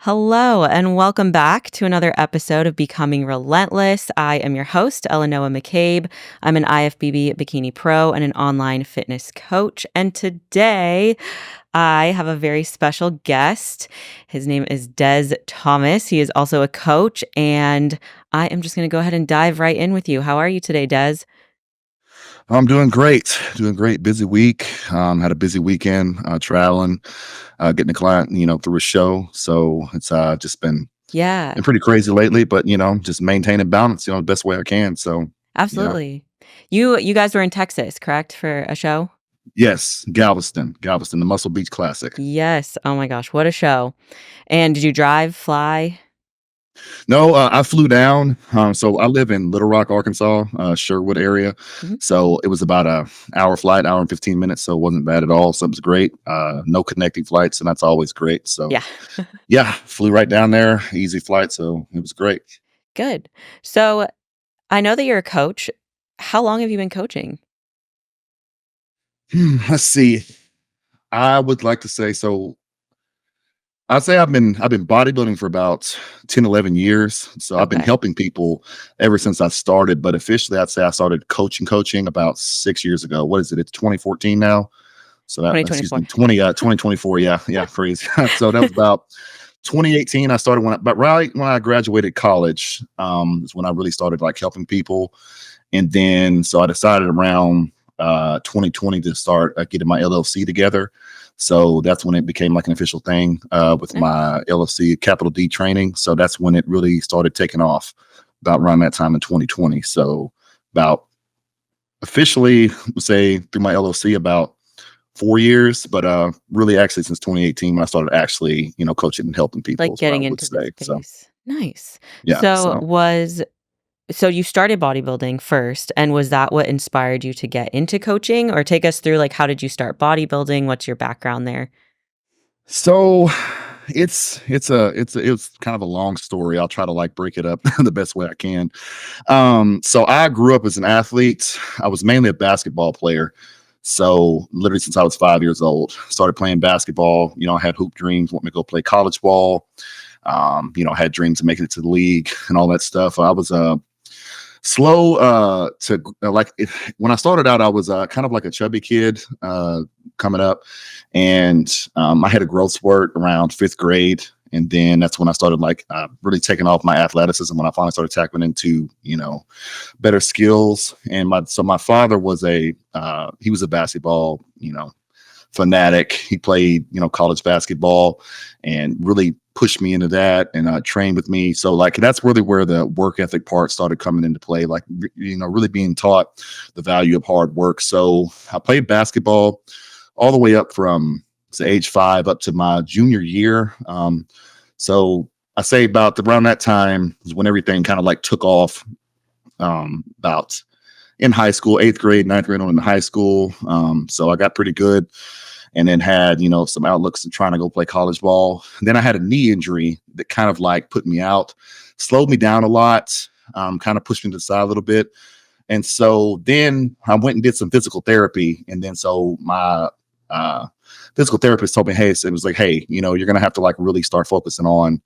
Hello, and welcome back to another episode of Becoming Relentless. I am your host, Eleanor McCabe. I'm an IFBB Bikini Pro and an online fitness coach. And today I have a very special guest. His name is Dezs Thomas. He is also a coach, and I am just going to go ahead and dive right in with you. How are you today, Dezs? I'm doing great. Doing great. Busy week. Had a busy weekend traveling, getting a client, through a show. So it's just been Yeah, pretty crazy lately, but just maintaining balance, the best way I can. So yeah. absolutely. You guys were in Texas, correct, for a show? Yes, Galveston, the Muscle Beach Classic. Yes. Oh my gosh, what a show. And did you drive, fly? No, I flew down. So I live in Little Rock, Arkansas, Sherwood area. Mhm. So it was about a hour flight, hour and 15 minutes. So it wasn't bad at all. So it was great. No connecting flights, and that's always great. So Yeah. yeah, flew right down there, easy flight, so it was great. Good. So I know that you're a coach. How long have you been coaching? Let's see. I would like to say so. I'd say I've been bodybuilding for about 10, 11 years. So I've been Okay. helping people ever since I started. But officially, I'd say I started coaching about 6 years ago. What is it? It's 2014 now. So that excuse 2024. me, 2024. Yeah, yeah, crazy. So that was about 2018. I started but right when I graduated college, is when I really started like helping people. And then so I decided around 2020 to start getting my LLC together. So that's when it became like an official thing with Nice. my LLC, capital D training. So that's when it really started taking off about around that time in 2020. So about officially, say through my LLC, about 4 years, but really actually since 2018 when I started actually, coaching and helping people Like is what I getting would into the say. So space. Nice. yeah. So So you started bodybuilding first, and was that what inspired you to get into coaching? Or take us through like how did you start bodybuilding? What's your background there? So it's kind of a long story. I'll try to like break it up the best way I can. So I grew up as an athlete. I was mainly a basketball player. So literally since I was 5 years old, started playing basketball. I had hoop dreams, wanting to go play college ball. Had dreams of making it to the league and all that stuff. I was slow to like when I started out, I was kind of like a chubby kid coming up, and I had a growth spurt around fifth grade. And then that's when I started like really taking off my athleticism when I finally started tapping into better skills. And my father was he was a basketball fanatic. He played college basketball and really pushed me into that and trained with me. So like that's really where the work ethic part started coming into play. Like really being taught the value of hard work. So I played basketball all the way up from say age 5 up to my junior year. So I say about around that time is when everything kind of like took off. About in high school, eighth grade, ninth grade on in high school. So I got pretty good and then had, some outlooks of trying to go play college ball. Then I had a knee injury that kind of like put me out, slowed me down a lot, kind of pushed me to the side a little bit. And so then I went and did some physical therapy. And then so my physical therapist told me, hey, so it was like, hey, you're going to have to like really start focusing on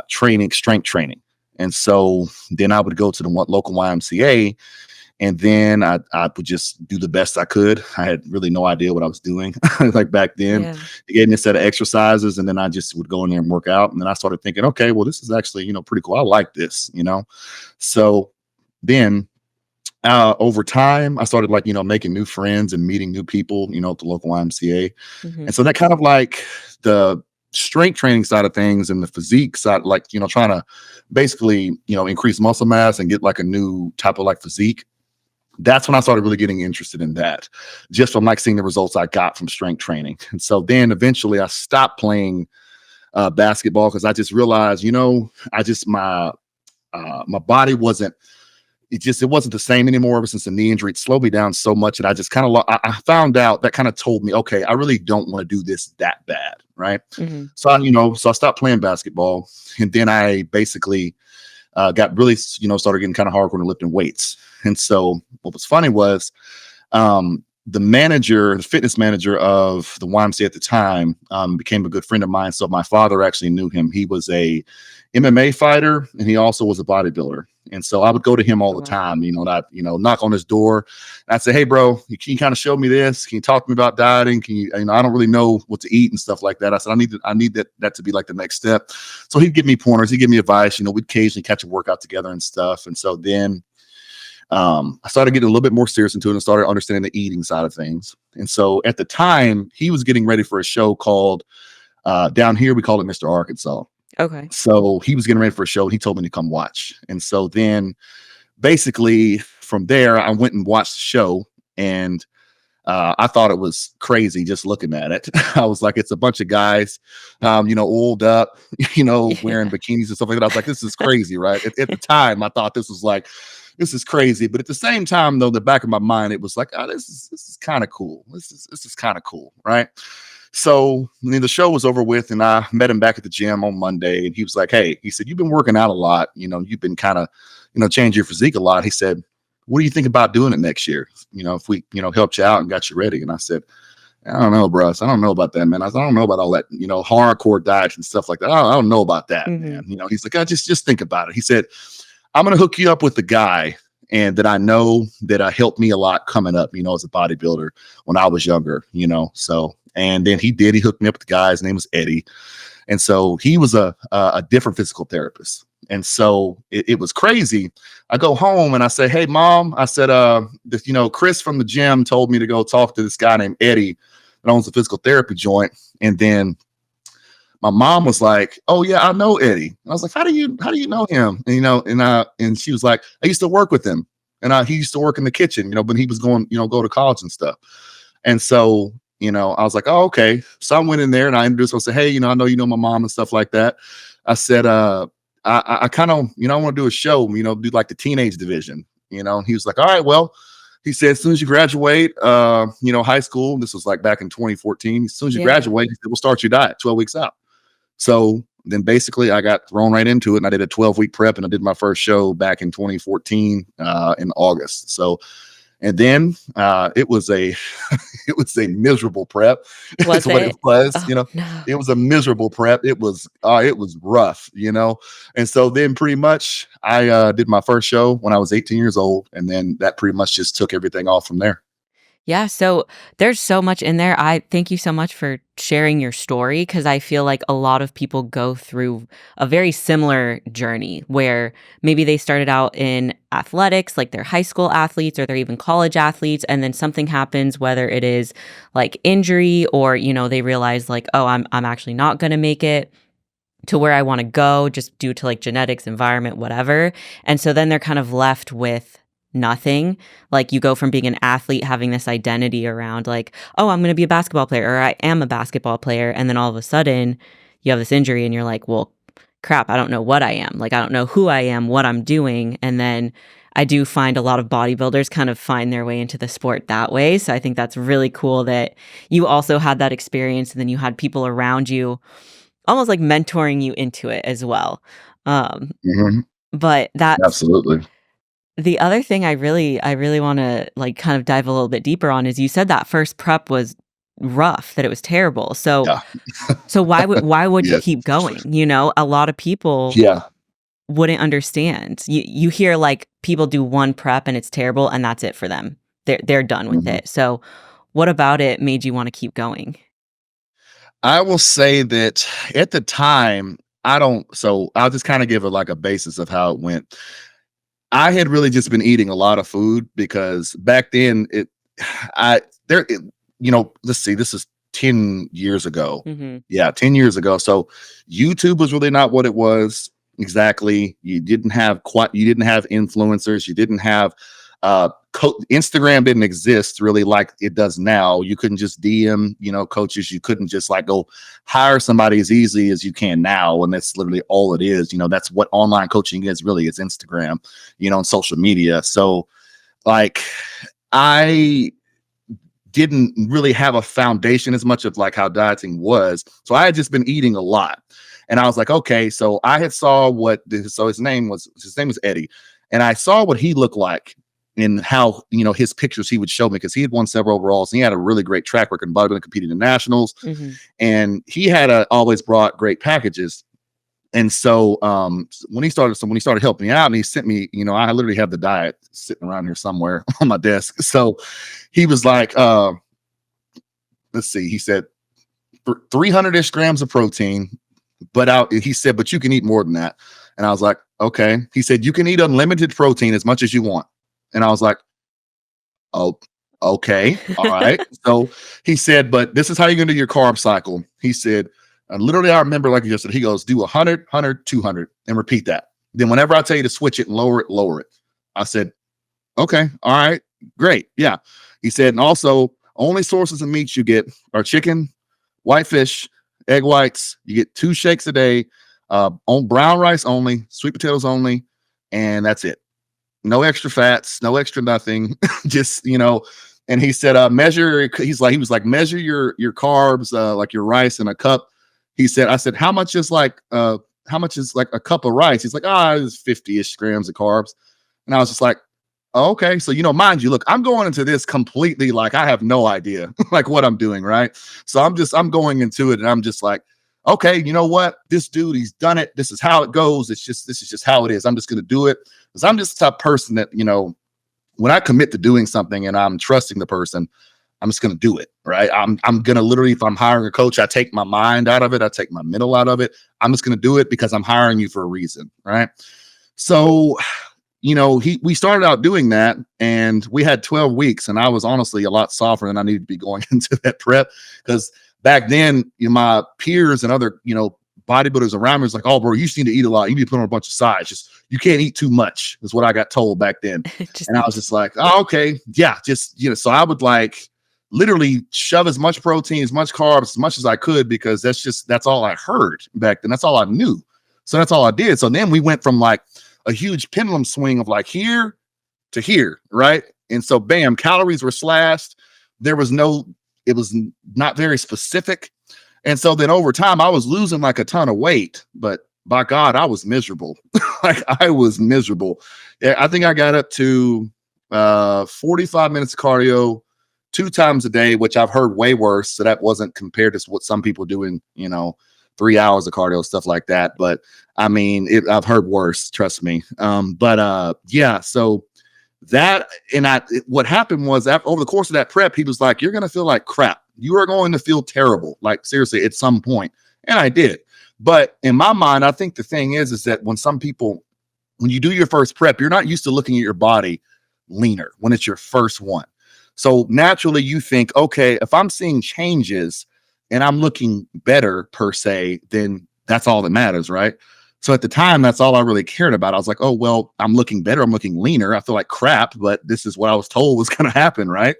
strength training. And so then I would go to the local YMCA and then I would just do the best I could. I had really no idea what I was doing. Like back then, Yeah. they gave me a set of exercises, and then I just would go in there and work out. And then I started thinking, okay, well, this is actually pretty cool. I like this. So then over time, I started like making new friends and meeting new people. At the local YMCA, Hmm. and so that kind of like the strength training side of things and the physique side, like trying to basically increase muscle mass and get like a new type of like physique. That's when I started really getting interested in that, just from like seeing the results I got from strength training. And so then eventually I stopped playing basketball because I just realized, I just my body wasn't. It wasn't the same anymore ever since the knee injury. It slowed me down so much that I just kind of I found out that kind of told me, okay, I really don't want to do this that bad, right? Hmm. So I stopped playing basketball, and then I basically got really started getting kind of hardcore into lifting weights. And so what was funny was the fitness manager of the YMCA at the time, became a good friend of mine. So my father actually knew him. He was a MMA fighter, and he also was a bodybuilder. And so I would go to him all Oh, the wow. time, not, knock on his door. And I'd say, "Hey, bro, can you kind of show me this? Can you talk to me about dieting? Can you, I don't really know what to eat and stuff like that." I said, I need that to be like the next step. So he'd give me pointers. He'd give me advice. We'd occasionally catch a workout together and stuff. And so then I started getting a little bit more serious into it and started understanding the eating side of things. And so at the time, he was getting ready for a show called, down here, we call it Mr. Arkansas. Okay. So he was getting ready for a show. And he told me to come watch. And so then basically from there, I went and watched the show, and I thought it was crazy just looking at it. I was like, it's a bunch of guys, oiled up, wearing Yeah. bikinis and stuff like that. I was like, this is crazy, right? At the time, I thought this is crazy. But at the same time, though, the back of my mind, it was like, oh, this is kind of cool. This is kind of cool, right? So the show was over with, and I met him back at the gym on Monday, and he was like, "Hey," he said, "you've been working out a lot. You've been kind of, changing your physique a lot." He said, "What do you think about doing it next year? If we, helped you out and got you ready?" And I said, "I don't know, bro. I don't know about that, man. I don't know about all that, hardcore diets and stuff like that. I don't know about that, Mhm. man." He's like, just think about it." He said, "I'm going to hook you up with the guy and that I know that helped me a lot coming up, as a bodybuilder when I was younger, so." And then he hooked me up with the guy. His name was Eddie. And so he was a different physical therapist. And so it was crazy. I go home and I say, "Hey, Mom," I said, Chris from the gym told me to go talk to this guy named Eddie that owns a physical therapy joint." And then my mom was like, "Oh yeah, I know Eddie." And I was like, how do you know him?" And she was like, "I used to work with him. And he used to work in the kitchen, when he was going, go to college and stuff." And so, I was like, "Oh, okay." So I went in there and I introduced myself. I said, "Hey, I know my mom and stuff like that." I said, I kind of, I want to do a show, do like the teenage division, And he was like, "All right, well," he said, "as soon as you graduate, high school," this was like back in 2014, "as soon as you Yeah. graduate, he said, we'll start your diet 12 weeks out." So then basically I got thrown right into it, and I did a 12-week prep, and I did my first show back in 2014, in August. So, and then it was a it was a miserable prep. It's Was what it it? was. Oh, no. It was a miserable prep. It was rough. And so then pretty much I did my first show when I was 18 years old, and then that pretty much just took everything off from there. Yeah, so there's so much in there. I thank you so much for sharing your story, because I feel like a lot of people go through a very similar journey where maybe they started out in athletics, like they're high school athletes or they're even college athletes, and then something happens, whether it is like injury or, they realize like, "Oh, I'm actually not going to make it to where I want to go just due to like genetics, environment, whatever." And so then they're kind of left with nothing. Like you go from being an athlete, having this identity around like, "Oh, I'm going to be a basketball player," or "I am a basketball player." And then all of a sudden you have this injury and you're like, "Well, crap, I don't know what I am. Like, I don't know who I am, what I'm doing." And then I do find a lot of bodybuilders kind of find their way into the sport that way. So I think that's really cool that you also had that experience and then you had people around you almost like mentoring you into it as well. Um, Mhm. but that's Absolutely. the other thing I really wanna, like, kind of dive a little bit deeper on is you said that first prep was rough, that it was terrible. So Yeah. why would you Yes. keep going, A lot of people Yeah. wouldn't understand. You hear, like, people do one prep and it's terrible and that's it for them. They're done with Mhm. it. So what about it made you wanna keep going? I will say that at the time, I don't. So I'll just kind of give it like a basis of how it went. I had really just been eating a lot of food because back then I there, let's see, this is 10 years ago. Mhm. Yeah, 10 years ago. So YouTube was really not what it was exactly. You didn't have influencers. You didn't have, Instagram didn't exist really like it does now. You couldn't just DM, coaches. You couldn't just like go hire somebody as easily as you can now. And that's literally all it is. That's what online coaching is really. It's Instagram, and social media. So like I didn't really have a foundation as much of like how dieting was. So I had just been eating a lot. And I was like, okay, so I had saw so his name was Eddie. And I saw what he looked like. in how, his pictures he would show me, because he had won several overalls and he had a really great track record in bodybuilding, competing in nationals. Mhm. And he had always brought great packages. And so when he started helping me out, and he sent me, I literally have the diet sitting around here somewhere on my desk. So he was like, let's see, he said 300-ish grams of protein, but he said, but you can eat more than that. And I was like, okay. He said, you can eat unlimited protein as much as you want. And I was like, oh, okay. All right. So he said, but this is how you're going to do your carb cycle. He said, literally, I remember like you just said, he goes, do 100, 100, 200 and repeat that. Then whenever I tell you to switch it and lower it. I said, okay. All right, great. Yeah. He said, and also only sources of meats you get are chicken, white fish, egg whites. You get 2 shakes a day, on brown rice only, sweet potatoes only. And that's it. No extra fats, no extra nothing. Just, and he said, measure, he was like, measure your carbs, like your rice in a cup. He said, I said, how much is like a cup of rice? He's like, it's 50-ish grams of carbs. And I was just like, oh, okay. So, mind you, look, I'm going into this completely like I have no idea like what I'm doing, right? So I'm going into it and I'm just like, okay, you know what? This dude, he's done it. This is how it goes. This is just how it is. I'm just going to do it, because I'm just the type of person that, when I commit to doing something and I'm trusting the person, I'm just going to do it. Right. I'm going to literally, if I'm hiring a coach, I take my mind out of it. I take my mental out of it. I'm just going to do it because I'm hiring you for a reason. Right. So, we started out doing that, and we had 12 weeks, and I was honestly a lot softer than I needed to be going into that prep, because back then, my peers and other, bodybuilders around me was like, oh, bro, you just need to eat a lot. You need to put on a bunch of sides. Just, you can't eat too much, is what I got told back then. And I was just like, oh, okay. Yeah. Just, so I would like literally shove as much protein, as much carbs, as much as I could, because that's all I heard back then. That's all I knew. So that's all I did. So then we went from like a huge pendulum swing of like here to here. Right. And so bam, calories were slashed. It was not very specific. And so then over time, I was losing like a ton of weight, but by God, I was miserable. Like I was miserable. Yeah, I think I got up to 45 minutes of cardio 2 times a day, which I've heard way worse. So that wasn't compared to what some people doing, 3 hours of cardio, stuff like that. But I mean, I've heard worse, trust me. Yeah, so that, and what happened was over the course of that prep, he was like, you're going to feel like crap. You are going to feel terrible. Like seriously, at some point. And I did. But in my mind, I think the thing is that when you do your first prep, you're not used to looking at your body leaner when it's your first one. So naturally you think, okay, if I'm seeing changes and I'm looking better per se, then that's all that matters, right? So at the time, that's all I really cared about. I was like, oh, well, I'm looking better. I'm looking leaner. I feel like crap, but this is what I was told was going to happen, right?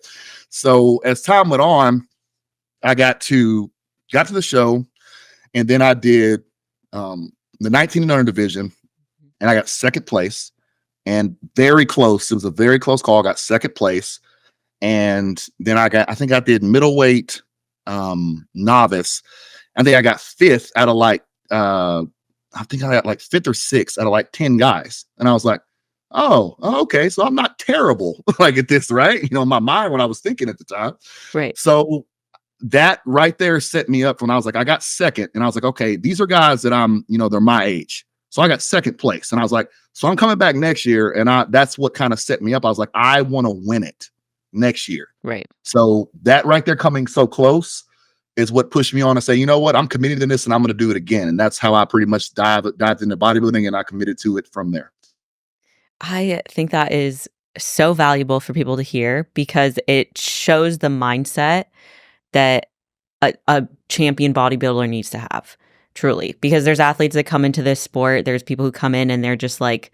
So as time went on, I got to the show, and then I did the 19 and under division, and I got second place, and very close. It was a very close call. I got second place, and then I think I did middleweight novice. I think I got fifth out of like I think I got like fifth or sixth out of like 10 guys. And I was like, oh, okay. So I'm not terrible like at this, right? In my mind, when I was thinking at the time. Right. So that right there set me up when I was like, I got second. And I was like, okay, these are guys that they're my age. So I got second place. And I was like, so I'm coming back next year. And that's what kind of set me up. I was like, I want to win it next year. Right. So that right there, coming so close, is what pushed me on to say, you know what, I'm committed to this and I'm going to do it again. And that's how I pretty much dived into bodybuilding, and I committed to it from there. I think that is so valuable for people to hear, because it shows the mindset that a champion bodybuilder needs to have, truly. Because there's athletes that come into this sport, there's people who come in and they're just like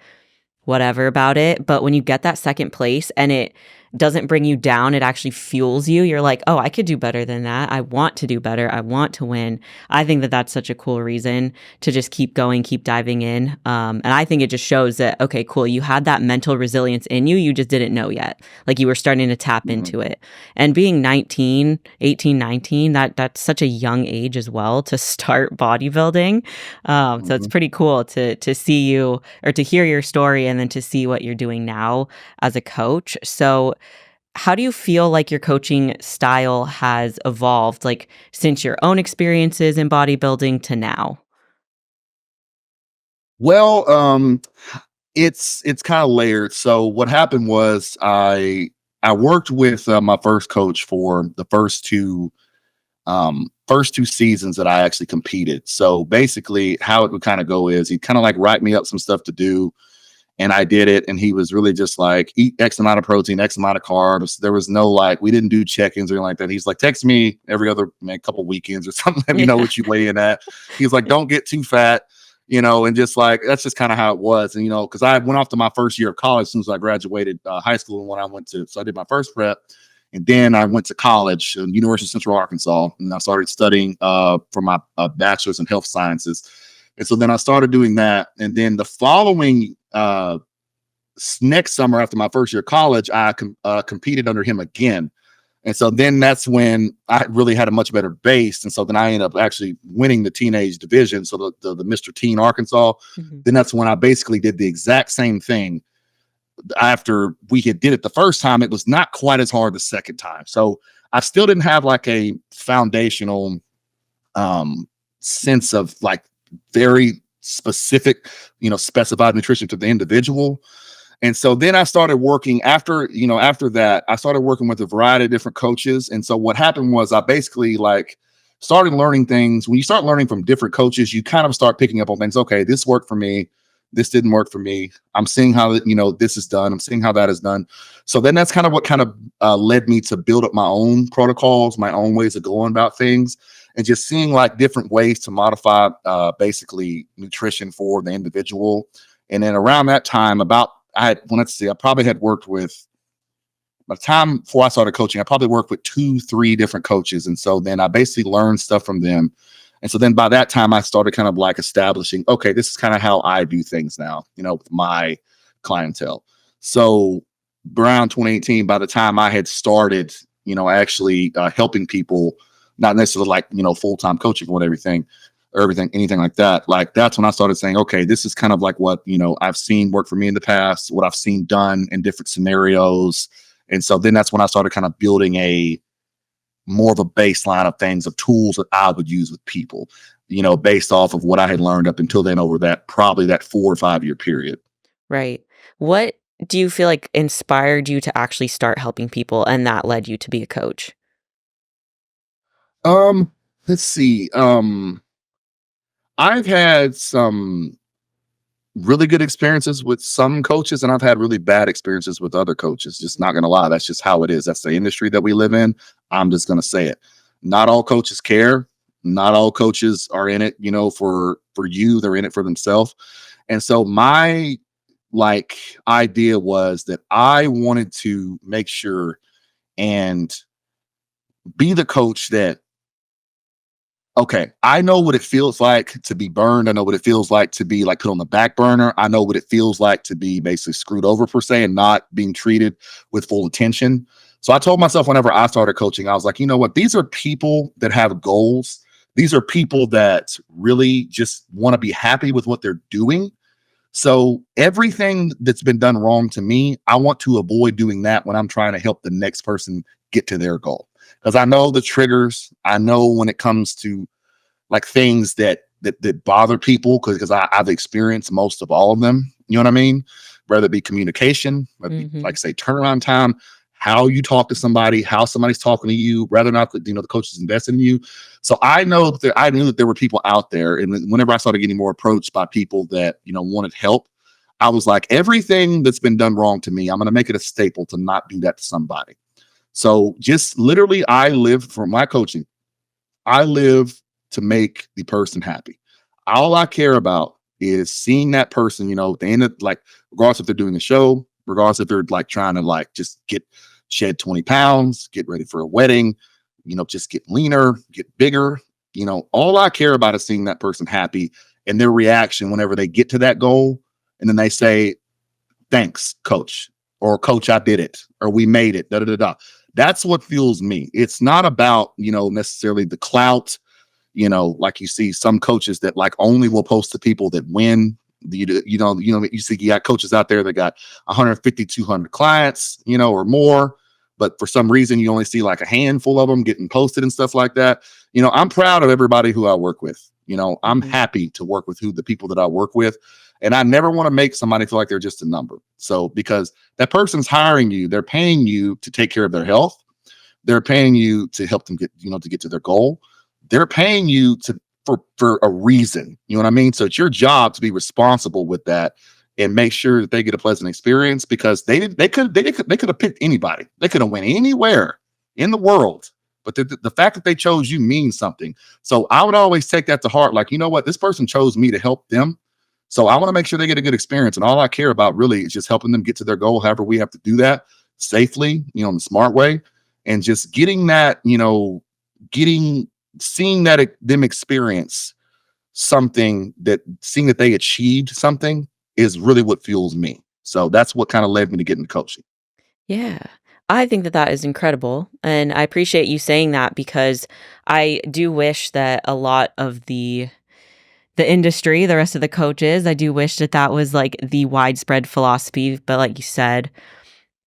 whatever about it. But when you get that second place, and doesn't bring you down. It actually fuels you. You're like, oh, I could do better than that. I want to do better. I want to win. I think that that's such a cool reason to just keep going, keep diving in. And I think it just shows that, okay, cool. You had that mental resilience in you. You just didn't know yet. Like you were starting to tap Mhm. into it. And being 19, 18, 19, that's such a young age as well to start bodybuilding. So it's Mhm. pretty cool to see you or to hear your story and then to see what you're doing now as a coach. So how do you feel like your coaching style has evolved, like since your own experiences in bodybuilding to now? Well, it's kind of layered. So what happened was I worked with my first coach for the first two seasons that I actually competed. So basically, how it would kind of go is he'd kind of like write me up some stuff to do, and I did it. And he was really just like, eat X amount of protein, X amount of carbs. There was no like, we didn't do check-ins or anything like that. He's like, text me every other couple weekends or something. Let me know Yeah. what you weigh in at. He's like, don't get too fat, and just like that's just kind of how it was. And because I went off to my first year of college as soon as I graduated high school, and when I went to, so I did my first prep, and then I went to college, University of Central Arkansas, and I started studying for my bachelor's in health sciences. And so then I started doing that, and then the following next summer after my first year of college, I competed under him again. And so then that's when I really had a much better base. And so then I ended up actually winning the teenage division. So the Mr. Teen Arkansas, Mhm. then that's when I basically did the exact same thing. After we had did it the first time, it was not quite as hard the second time. So I still didn't have like a foundational um, sense of like very specific, specified nutrition to the individual. And so then I started working after that, I started working with a variety of different coaches. And so what happened was I basically like started learning things. When you start learning from different coaches, you kind of start picking up on things. Okay, this worked for me. This didn't work for me. I'm seeing how this is done. I'm seeing how that is done. So then that's kind of what kind of led me to build up my own protocols, my own ways of going about things, and just seeing like different ways to modify basically nutrition for the individual. And then around that time, let's see, I probably had worked with, by the time before I started coaching, I probably worked with 2, 3 different coaches. And so then I basically learned stuff from them. And so then by that time, I started kind of like establishing, okay, this is kind of how I do things now, with my clientele. So around 2018, by the time I had started, actually helping people, not necessarily like, full-time coaching or everything, anything like that. Like that's when I started saying, okay, this is kind of like what, I've seen work for me in the past, what I've seen done in different scenarios. And so then that's when I started kind of building a more of a baseline of things, of tools that I would use with people, based off of what I had learned up until then over that 4 or 5 year period. Right. What do you feel like inspired you to actually start helping people and that led you to be a coach? Um, let's see. I've had some really good experiences with some coaches, and I've had really bad experiences with other coaches. Just not gonna lie, that's just how it is. That's the industry that we live in. I'm just gonna say it. Not all coaches care. Not all coaches are in it, for you. They're in it for themselves. And so my like idea was that I wanted to make sure and be the coach that, okay, I know what it feels like to be burned. I know what it feels like to be like put on the back burner. I know what it feels like to be basically screwed over per se and not being treated with full attention. So I told myself whenever I started coaching, I was like, you know what? These are people that have goals. These are people that really just want to be happy with what they're doing. So everything that's been done wrong to me, I want to avoid doing that when I'm trying to help the next person get to their goal. Because I know the triggers. I know when it comes to like things that bother people because I've experienced most of all of them. You know what I mean? Whether it be communication, whether it be Mhm. like say turnaround time, how you talk to somebody, how somebody's talking to you, whether or not the coach is invested in you. So I knew that there were people out there, and whenever I started getting more approached by people that wanted help, I was like, everything that's been done wrong to me, I'm going to make it a staple to not do that to somebody. So just literally, I live for my coaching. I live to make the person happy. All I care about is seeing that person, at the end of like, regardless if they're doing a show, regardless if they're like trying to like just get shed 20 pounds, get ready for a wedding, just get leaner, get bigger. All I care about is seeing that person happy and their reaction whenever they get to that goal. And then they say, thanks, coach, or coach, I did it, or we made it, da da da da. That's what fuels me. It's not about, necessarily the clout, like you see some coaches that like only will post the people that win. You see you got coaches out there that got 150, 200 clients, or more. But for some reason, you only see like a handful of them getting posted and stuff like that. I'm proud of everybody who I work with. I'm Mhm. happy to work with the people that I work with. And I never want to make somebody feel like they're just a number. So because that person's hiring you, they're paying you to take care of their health. They're paying you to help them get, to get to their goal. They're paying you for a reason. You know what I mean? So it's your job to be responsible with that and make sure that they get a pleasant experience, because they could have picked anybody. They could have went anywhere in the world. But the fact that they chose you means something. So I would always take that to heart. Like, you know what? This person chose me to help them. So I want to make sure they get a good experience. And all I care about really is just helping them get to their goal, however we have to do that safely, in the smart way. And just getting that, seeing that them experience something, that seeing that they achieved something is really what fuels me. So that's what kind of led me to get into coaching. Yeah. I think that that is incredible, and I appreciate you saying that because I do wish that a lot of the industry, the rest of the coaches, I do wish that that was, like, the widespread philosophy, but like you said,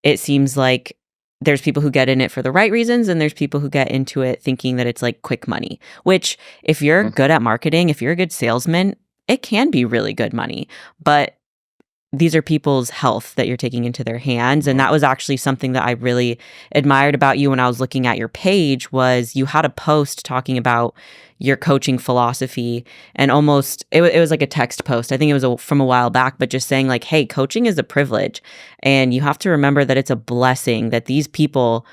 it seems like there's people who get in it for the right reasons, and there's people who get into it thinking that it's, like, quick money, which if you're Mhm. good at marketing, if you're a good salesman, it can be really good money, but these are people's health that you're taking into their hands, and Right. that was actually something that I really admired about you when I was looking at your page. Was you had a post talking about your coaching philosophy, and almost it was like a text post. I think it was from a while back, but just saying like, "Hey, coaching is a privilege, and you have to remember that it's a blessing that these people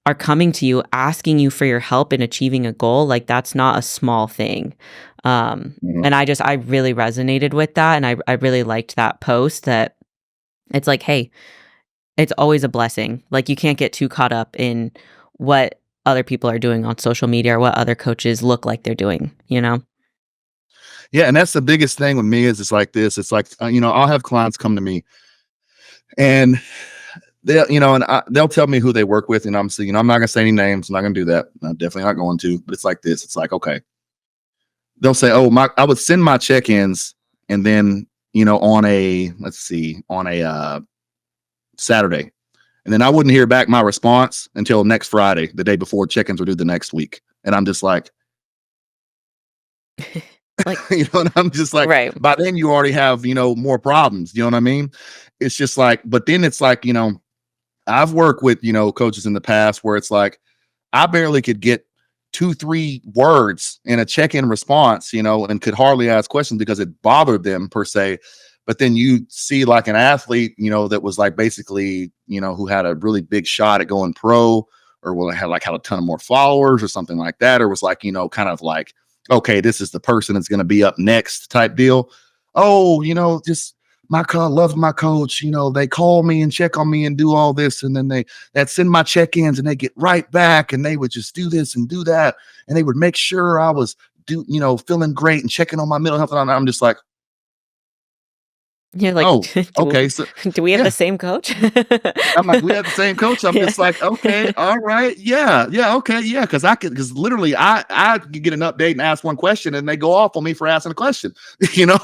are coming to you asking you for your help in achieving a goal. Like that's not a small thing." Mhm. And I really resonated with that, and I really liked that post that it's like, hey, it's always a blessing. Like you can't get too caught up in what other people are doing on social media or what other coaches look like they're doing, you know? Yeah, and that's the biggest thing with me is it's like this. It's like I'll have clients come to me and they'll tell me who they work with, and obviously, I'm not gonna say any names. I'm not gonna do that. I'm definitely not going to. But it's like this. It's like, okay, they'll say, "Oh, I would send my check-ins, and then on a Saturday, and then I wouldn't hear back my response until next Friday, the day before check-ins were due the next week." And I'm just like, Like, and I'm just like, right. by then you already have more problems. You know what I mean? It's just like, but then it's like, I've worked with coaches in the past where it's like I barely could get 2, 3 words in a check-in response, and could hardly ask questions because it bothered them per se. But then you see like an athlete, that was like basically, who had a really big shot at going pro, or had a ton of more followers or something like that, or was like, kind of like, okay, this is the person that's going to be up next type deal. Oh, just my coach loves my coach. They call me and check on me and do all this, and then that send my check-ins and they get right back, and they would just do this and do that, and they would make sure I was feeling great and checking on my mental health. And I'm just like, You're like, oh, okay, so do we have the yeah. same coach? I'm like, we have the same coach. I'm Yeah. just like, okay, all right, yeah, okay, yeah, because literally, I could get an update and ask one question, and they go off on me for asking a question,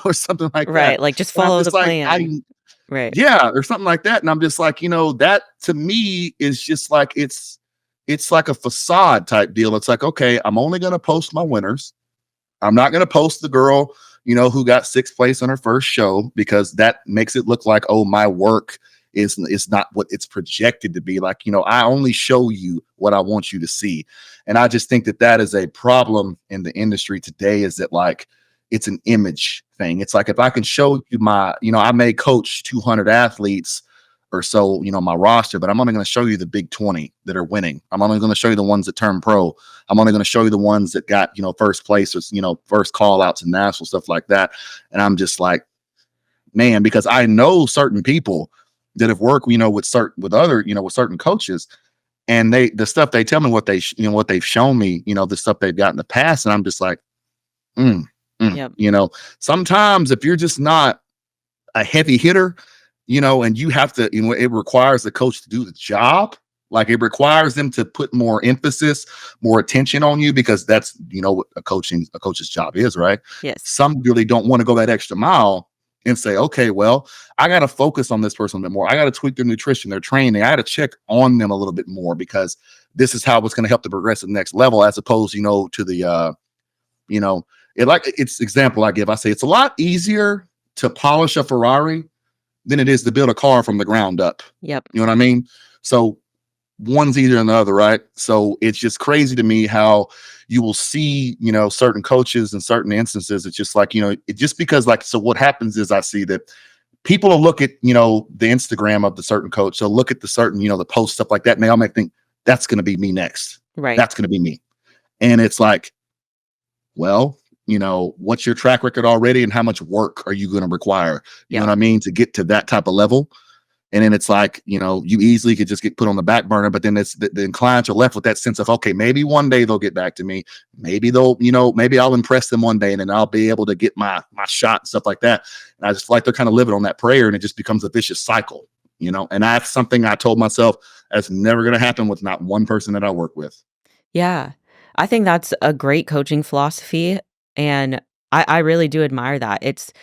or something like that. Right. Like just And I'm follow the just like, plan. Right. yeah, or something like that. And I'm just like, that to me is just like it's like a facade type deal. It's like, okay, I'm only gonna post my winners. I'm not gonna post the girl, who got 6th place on her first show, because that makes it look like, oh, my work is not what it's projected to be. Like, I only show you what I want you to see. And I just think that that is a problem in the industry today, is that like it's an image thing. It's like if I can show you I may coach 200 athletes or so, my roster, but I'm only going to show you the big 20 that are winning. I'm only going to show you the ones that turn pro. I'm only going to show you the ones that got, first place or, first call outs and national stuff like that. And I'm just like, man, because I know certain people that have worked, with certain coaches, And the stuff they tell me, what what they've shown me, the stuff they've got in the past, and I'm just like, mm, Yep. sometimes if you're just not a heavy hitter, and you have to, it requires the coach to do the job. Like it requires them to put more emphasis, more attention on you, because that's, what a coach's job is, right? Yes. Some really don't want to go that extra mile and say, okay, well, I got to focus on this person a bit more. I got to tweak their nutrition, their training. I got to check on them a little bit more, because this is how it's going to help them progress to the next level, as opposed, to the, it's example I give. I say it's a lot easier to polish a Ferrari than it is to build a car from the ground up. Yep. You know what I mean? So one's easier than the other, right? So it's just crazy to me how you will see, certain coaches in certain instances. It's just like, it just because so what happens is I see that people will look at, the Instagram of the certain coach. They'll look at the certain, the post, stuff like that. And they all might think that's going to be me next. Right. That's going to be me. And it's like, well, what's your track record already, and how much work are you going to require? You know what I mean? To get to that type of level. And then it's like, you easily could just get put on the back burner, but then it's the clients are left with that sense of, okay, maybe one day they'll get back to me. Maybe they'll, maybe I'll impress them one day, and then I'll be able to get my shot and stuff like that. And I just feel like they're kind of living on that prayer, and it just becomes a vicious cycle, and that's something I told myself that's never going to happen with not one person that I work with. Yeah. I think that's a great coaching philosophy. And I really do admire that.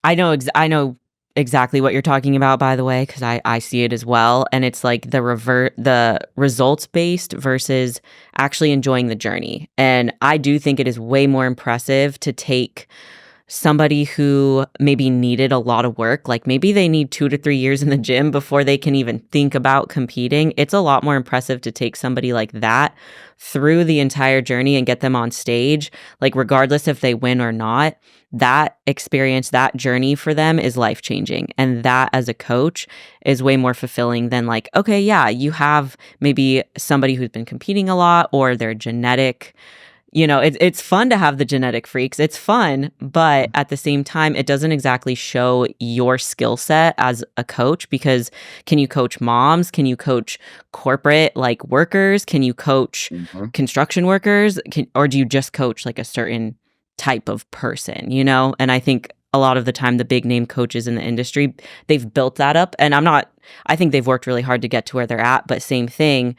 I know exactly what you're talking about, by the way, because I see it as well. And it's like the results based versus actually enjoying the journey. And I do think it is way more impressive to take somebody who maybe needed a lot of work, like maybe they need 2 to 3 years in the gym before they can even think about competing. It's a lot more impressive to take somebody like that through the entire journey and get them on stage, like regardless if they win or not. That experience, that journey for them is life-changing. And that as a coach is way more fulfilling than like, okay, yeah, you have maybe somebody who's been competing a lot, or their genetic, it's fun to have the genetic freaks. It's fun, but at the same time, it doesn't exactly show your skill set as a coach, because can you coach moms? Can you coach corporate like workers? Can you coach construction workers? Or do you just coach like a certain type of person, And I think a lot of the time, the big name coaches in the industry, they've built that up. And I think they've worked really hard to get to where they're at, but same thing.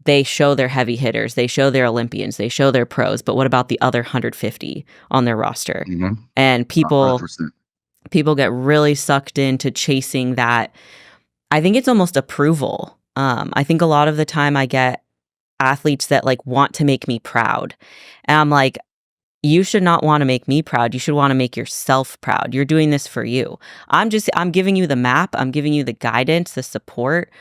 They show their heavy hitters, they show their Olympians, they show their pros, but what about the other 150 on their roster? And people 100%. get really sucked into chasing that. I think it's almost approval. I think a lot of the time I get athletes that like want to make me proud. And I'm like, you should not want to make me proud. You should want to make yourself proud. You're doing this for you. I'm giving you the map. I'm giving you the guidance, the support.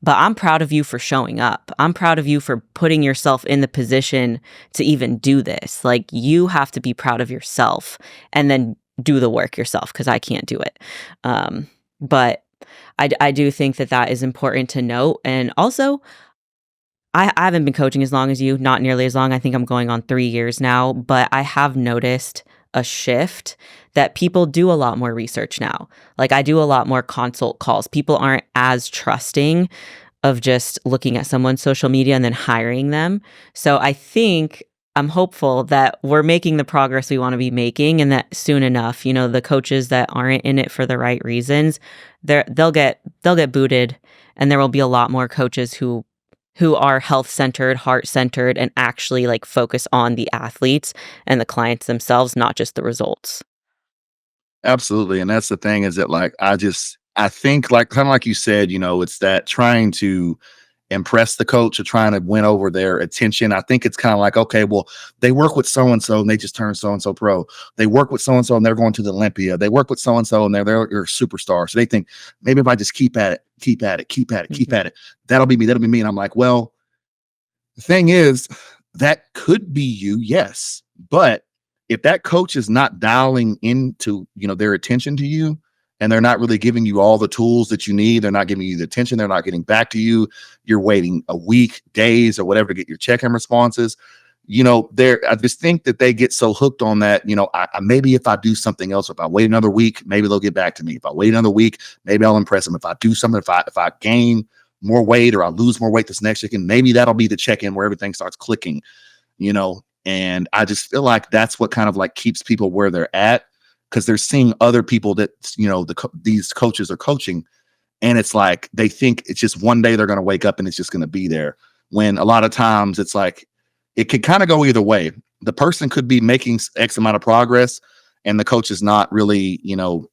But I'm proud of you for showing up. I'm proud of you for putting yourself in the position to even do this. Like, you have to be proud of yourself and then do the work yourself, because I can't do it. But I do think that is important to note. And also, I haven't been coaching as long as you, not nearly as long. I think I'm going on 3 years now, but I have noticed a shift that people do a lot more research now. Like, I do a lot more consult calls. People aren't as trusting of just looking at someone's social media and then hiring them. So I'm hopeful that we're making the progress we want to be making, and that soon enough, the coaches that aren't in it for the right reasons, they'll get booted, and there will be a lot more coaches who are health-centered, heart-centered, and actually like focus on the athletes and the clients themselves, not just the results. Absolutely. And that's the thing, is that like, I think like, kind of like you said, it's that trying to impress the coach or trying to win over their attention. I think it's kind of like, okay, well, they work with so-and-so and they just turned so-and-so pro. They work with so-and-so and they're going to the Olympia. They work with so-and-so and they're a superstar. So they think, maybe if I just keep at it, that'll be me. And I'm like, well, the thing is, that could be you. Yes. But if that coach is not dialing into, their attention to you, and they're not really giving you all the tools that you need, they're not giving you the attention, they're not getting back to you, you're waiting a week, days, or whatever to get your check-in responses. I just think that they get so hooked on that, maybe if I do something else, if I wait another week, maybe they'll get back to me. If I wait another week, maybe I'll impress them. If I do something, if I gain, more weight or I lose more weight this next week, and maybe that'll be the check-in where everything starts clicking, you know. And I just feel like that's what kind of like keeps people where they're at, because they're seeing other people that, you know, these coaches are coaching, and it's like they think it's just one day they're going to wake up and it's just going to be there, when a lot of times it's like it could kind of go either way. The person could be making X amount of progress and the coach is not really, you know,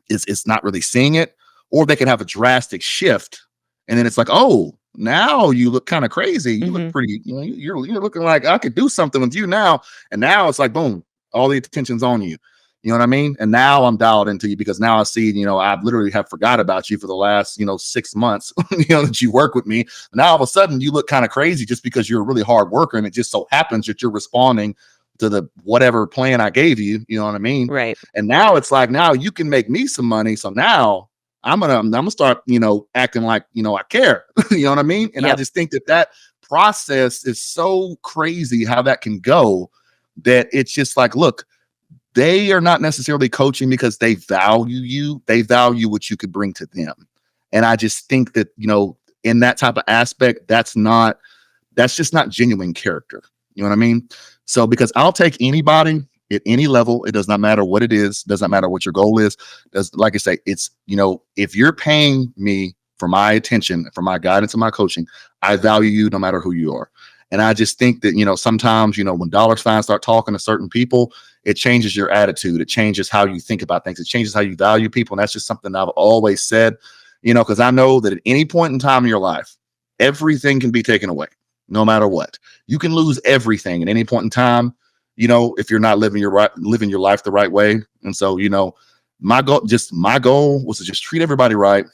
is not really seeing it, or they could have a drastic shift and then it's like, oh, now you look kind of crazy. You look Mhm. pretty, you know, you're looking like I could do something with you now. And now it's like, boom, all the attention's on you. You know what I mean? And now I'm dialed into you because now I see, you know, I've literally have forgot about you for the last, you know, 6 months, you know, that you work with me. Now all of a sudden you look kind of crazy just because you're a really hard worker. And it just so happens that you're responding to the whatever plan I gave you. You know what I mean? Right. And now it's like, now you can make me some money. So now I'm gonna start, you know, acting like, you know, I care. You know what I mean? And I Yep. just think that that process is so crazy how that can go, that it's just like, look, they are not necessarily coaching because they value you. They value what you could bring to them. And I just think that, you know, in that type of aspect, that's just not genuine character. You know what I mean? So because I'll take anybody at any level, it does not matter what it is, does not matter what your goal is. Does, like I say, it's, you know, if you're paying me for my attention, for my guidance and my coaching, I value you no matter who you are. And I just think that, you know, sometimes, you know, when dollar signs start talking to certain people, it changes your attitude. It changes how you think about things. It changes how you value people. And that's just something I've always said, you know, because I know that at any point in time in your life, everything can be taken away, no matter what. You can lose everything at any point in time, you know, if you're not living your life the right way. And so, you know, my goal was to just treat everybody right,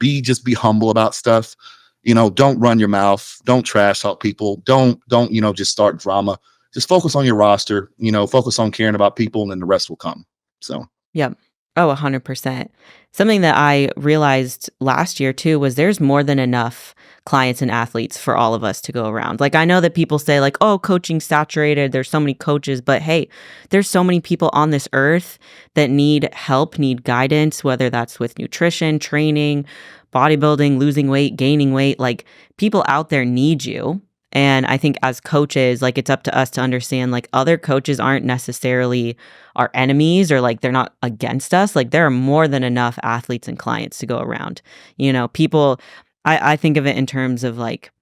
just be humble about stuff. You know, don't run your mouth, don't trash talk people, don't, you know, just start drama. Just focus on your roster, you know, focus on caring about people, and then the rest will come. So Yep. Oh, 100%. Something that I realized last year too was there's more than enough clients and athletes for all of us to go around. Like I know that people say like, "Oh, coaching saturated, there's so many coaches," but hey, there's so many people on this earth that need help, need guidance, whether that's with nutrition, training, bodybuilding, losing weight, gaining weight, like people out there need you. And I think as coaches, like it's up to us to understand like other coaches aren't necessarily our enemies or like they're not against us. Like there are more than enough athletes and clients to go around. You know, people, I think of it in terms of like,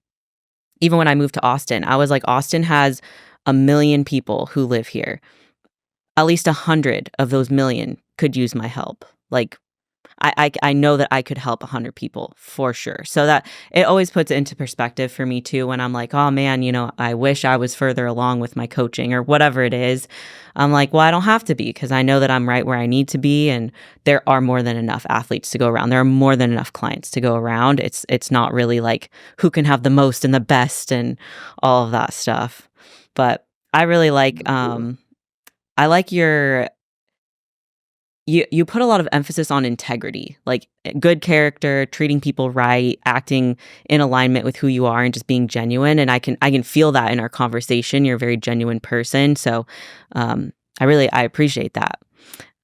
even when I moved to Austin, I was like, Austin has 1 million people who live here. At least 100 of those million could use my help. Like I know that I could help 100 people for sure. So that it always puts it into perspective for me too when I'm like, oh man, you know, I wish I was further along with my coaching or whatever it is. I'm like, well, I don't have to be because I know that I'm right where I need to be, and there are more than enough athletes to go around. There are more than enough clients to go around. It's not really like who can have the most and the best and all of that stuff. But I really like I like you put a lot of emphasis on integrity, like good character, treating people right, acting in alignment with who you are and just being genuine. And I can feel that in our conversation. You're a very genuine person. So I appreciate that.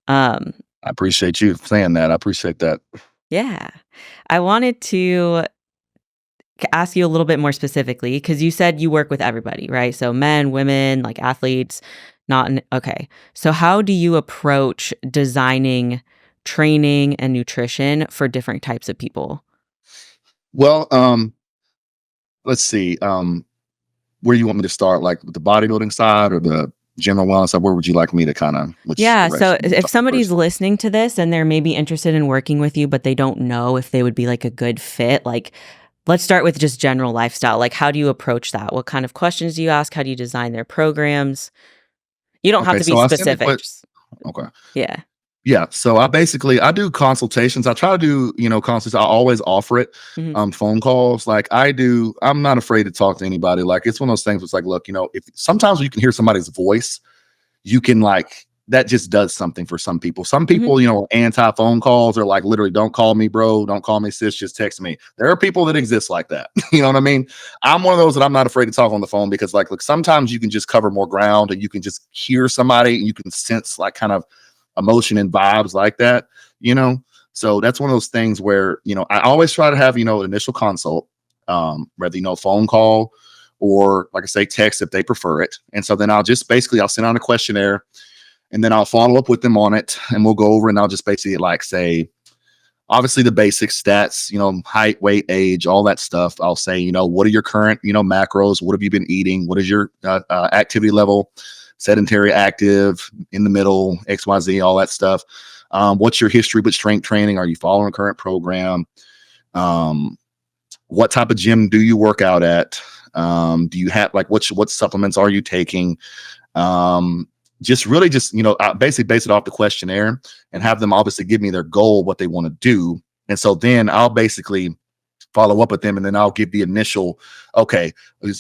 Um I appreciate you saying that. I appreciate that. yeah. I wanted to ask you a little bit more specifically because you said you work with everybody, right? So men, women, like athletes, okay. So how do you approach designing training and nutrition for different types of people? Well, let's see. Where do you want me to start? Like with the bodybuilding side or the general wellness side? Where would you like me to kind of, which Yeah, so direction if somebody's first? listening to this and they're maybe interested in working with you, but they don't know if they would be like a good fit, like let's start with just general lifestyle. Like how do you approach that? What kind of questions do you ask? How do you design their programs? You don't have Okay, to be so I send the specific. question. Just, Okay. yeah. Yeah. So I do consultations. I try to do, you know, consultations. I always offer it. Mhm. Phone calls. Like I'm not afraid to talk to anybody. Like it's one of those things. It's like, look, you know, if sometimes you can hear somebody's voice, you can like that just does something for some people. Some Mhm. people, you know, anti phone calls are like literally, don't call me, bro. Don't call me, sis. Just text me. There are people that exist like that. You know what I mean? I'm one of those that I'm not afraid to talk on the phone because, like, look, sometimes you can just cover more ground and you can just hear somebody and you can sense like kind of emotion and vibes like that, you know. So that's one of those things where, I always try to have, an initial consult, whether, phone call or, like I say, text if they prefer it. And so then I'll send out a questionnaire, and then I'll follow up with them on it, and we'll go over, and I'll just basically like say, obviously the basic stats, height, weight, age, all that stuff. I'll say, what are your current, macros? What have you been eating? What is your activity level? Sedentary, active, in the middle, XYZ, all that stuff. What's your history with strength training? Are you following a current program? What type of gym do you work out at? Do you have what supplements are you taking? Just really I basically base it off the questionnaire and have them obviously give me their goal, what they want to do. And so then I'll basically follow up with them, and then I'll give the initial, okay,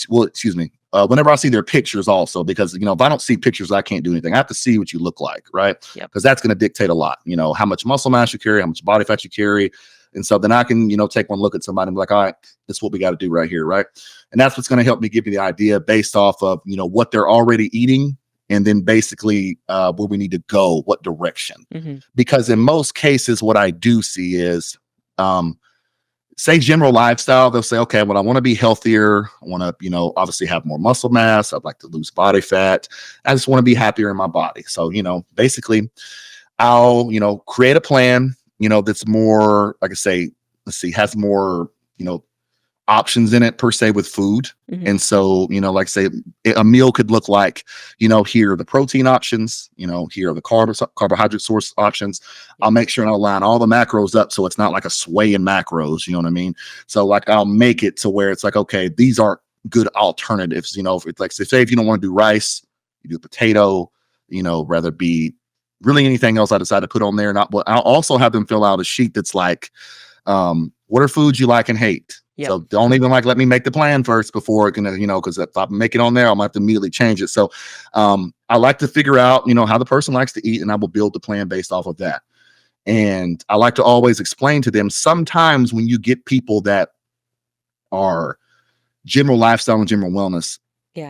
well, excuse me. Whenever I see their pictures also, because, if I don't see pictures, I can't do anything. I have to see what you look like, right? Yep. Because that's going to dictate a lot, how much muscle mass you carry, how much body fat you carry. And so then I can, take one look at somebody and be like, all right, this is what we got to do right here, right? And that's what's going to help me give you the idea based off of, what they're already eating, and then basically where we need to go, what direction. Mm-hmm. Because in most cases, what I do see is, say general lifestyle, they'll say, okay, well, I want to be healthier. I want to, obviously have more muscle mass. I'd like to lose body fat. I just want to be happier in my body. So, basically I'll, create a plan, that's more, like I say, has more, options in it per se with food. Mm-hmm. And so, like say a meal could look like, here are the protein options, here are the carbohydrate source options. I'll make sure and I'll line all the macros up so it's not like a sway in macros, you know what I mean? So like I'll make it to where it's like, okay, these are good alternatives, if it's like, say if you don't want to do rice, you do potato, rather be really anything else I decide to put on there. Not, but I'll also have them fill out a sheet that's like, what are foods you like and hate? Yep. So don't even let me make the plan first before it can, because if I make it on there, I'm gonna have to immediately change it. So I like to figure out, how the person likes to eat, and I will build the plan based off of that. And I like to always explain to them, sometimes when you get people that are general lifestyle and general wellness,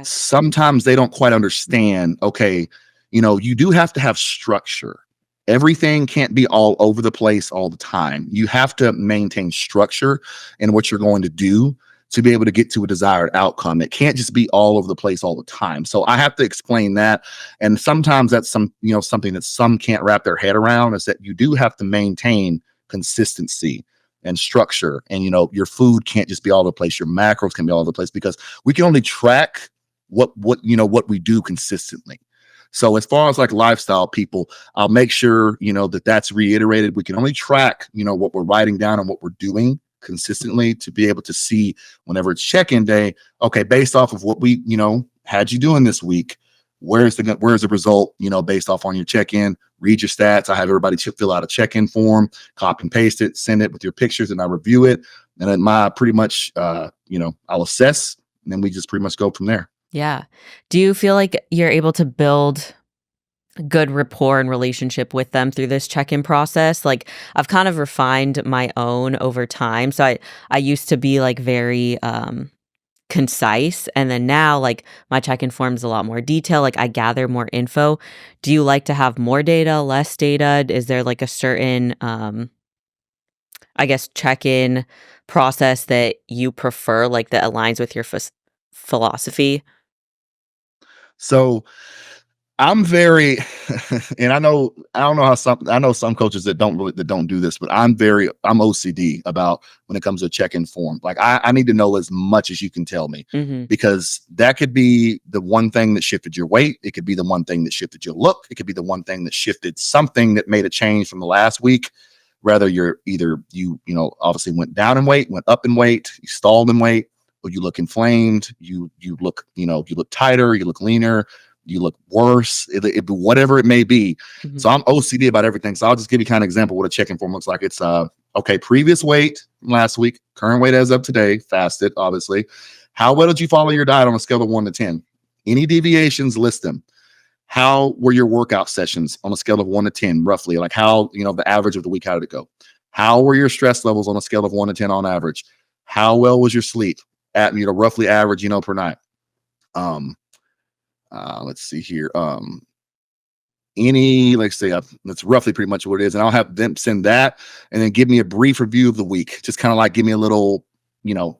sometimes they don't quite understand, okay, you do have to have structure. Everything can't be all over the place all the time. You have to maintain structure in what you're going to do to be able to get to a desired outcome. It can't just be all over the place all the time. So I have to explain that. And sometimes that's something that some can't wrap their head around, is that you do have to maintain consistency and structure. And, your food can't just be all over the place. Your macros can be all over the place, because we can only track what we do consistently. So as far as like lifestyle people, I'll make sure, that's reiterated. We can only track, what we're writing down and what we're doing consistently to be able to see whenever it's check-in day, okay, based off of what we, had you doing this week, where's the result, based off on your check-in. Read your stats. I have everybody fill out a check-in form, copy and paste it, send it with your pictures, and I review it. And then pretty much, I'll assess, and then we just pretty much go from there. Yeah. Do you feel like you're able to build good rapport and relationship with them through this check-in process? Like, I've kind of refined my own over time. So I used to be like very concise, and then now like my check-in form is a lot more detailed. Like I gather more info. Do you like to have more data, less data? Is there like a certain I guess check-in process that you prefer, like that aligns with your philosophy? So I'm very, and I know how I know some coaches that don't do this, but I'm OCD about when it comes to check-in form. Like I need to know as much as you can tell me, Mm-hmm. because that could be the one thing that shifted your weight. It could be the one thing that shifted your look. It could be the one thing that shifted something that made a change from the last week. Rather you obviously went down in weight, went up in weight, you stalled in weight, or you look inflamed, you look tighter, you look leaner, you look worse, whatever it may be. Mm-hmm. So I'm OCD about everything. So I'll just give you kind of example what a check-in form looks like. It's okay, previous weight from last week, current weight as of today, fasted, obviously. How well did you follow your diet on a scale of 1 to 10? Any deviations, list them. How were your workout sessions on a scale of 1 to 10, roughly? Like how, the average of the week, how did it go? How were your stress levels on a scale of 1 to 10 on average? How well was your sleep at, roughly average, per night? Let's see here. any, like say, that's roughly pretty much what it is. And I'll have them send that and then give me a brief review of the week. Just kind of like give me a little,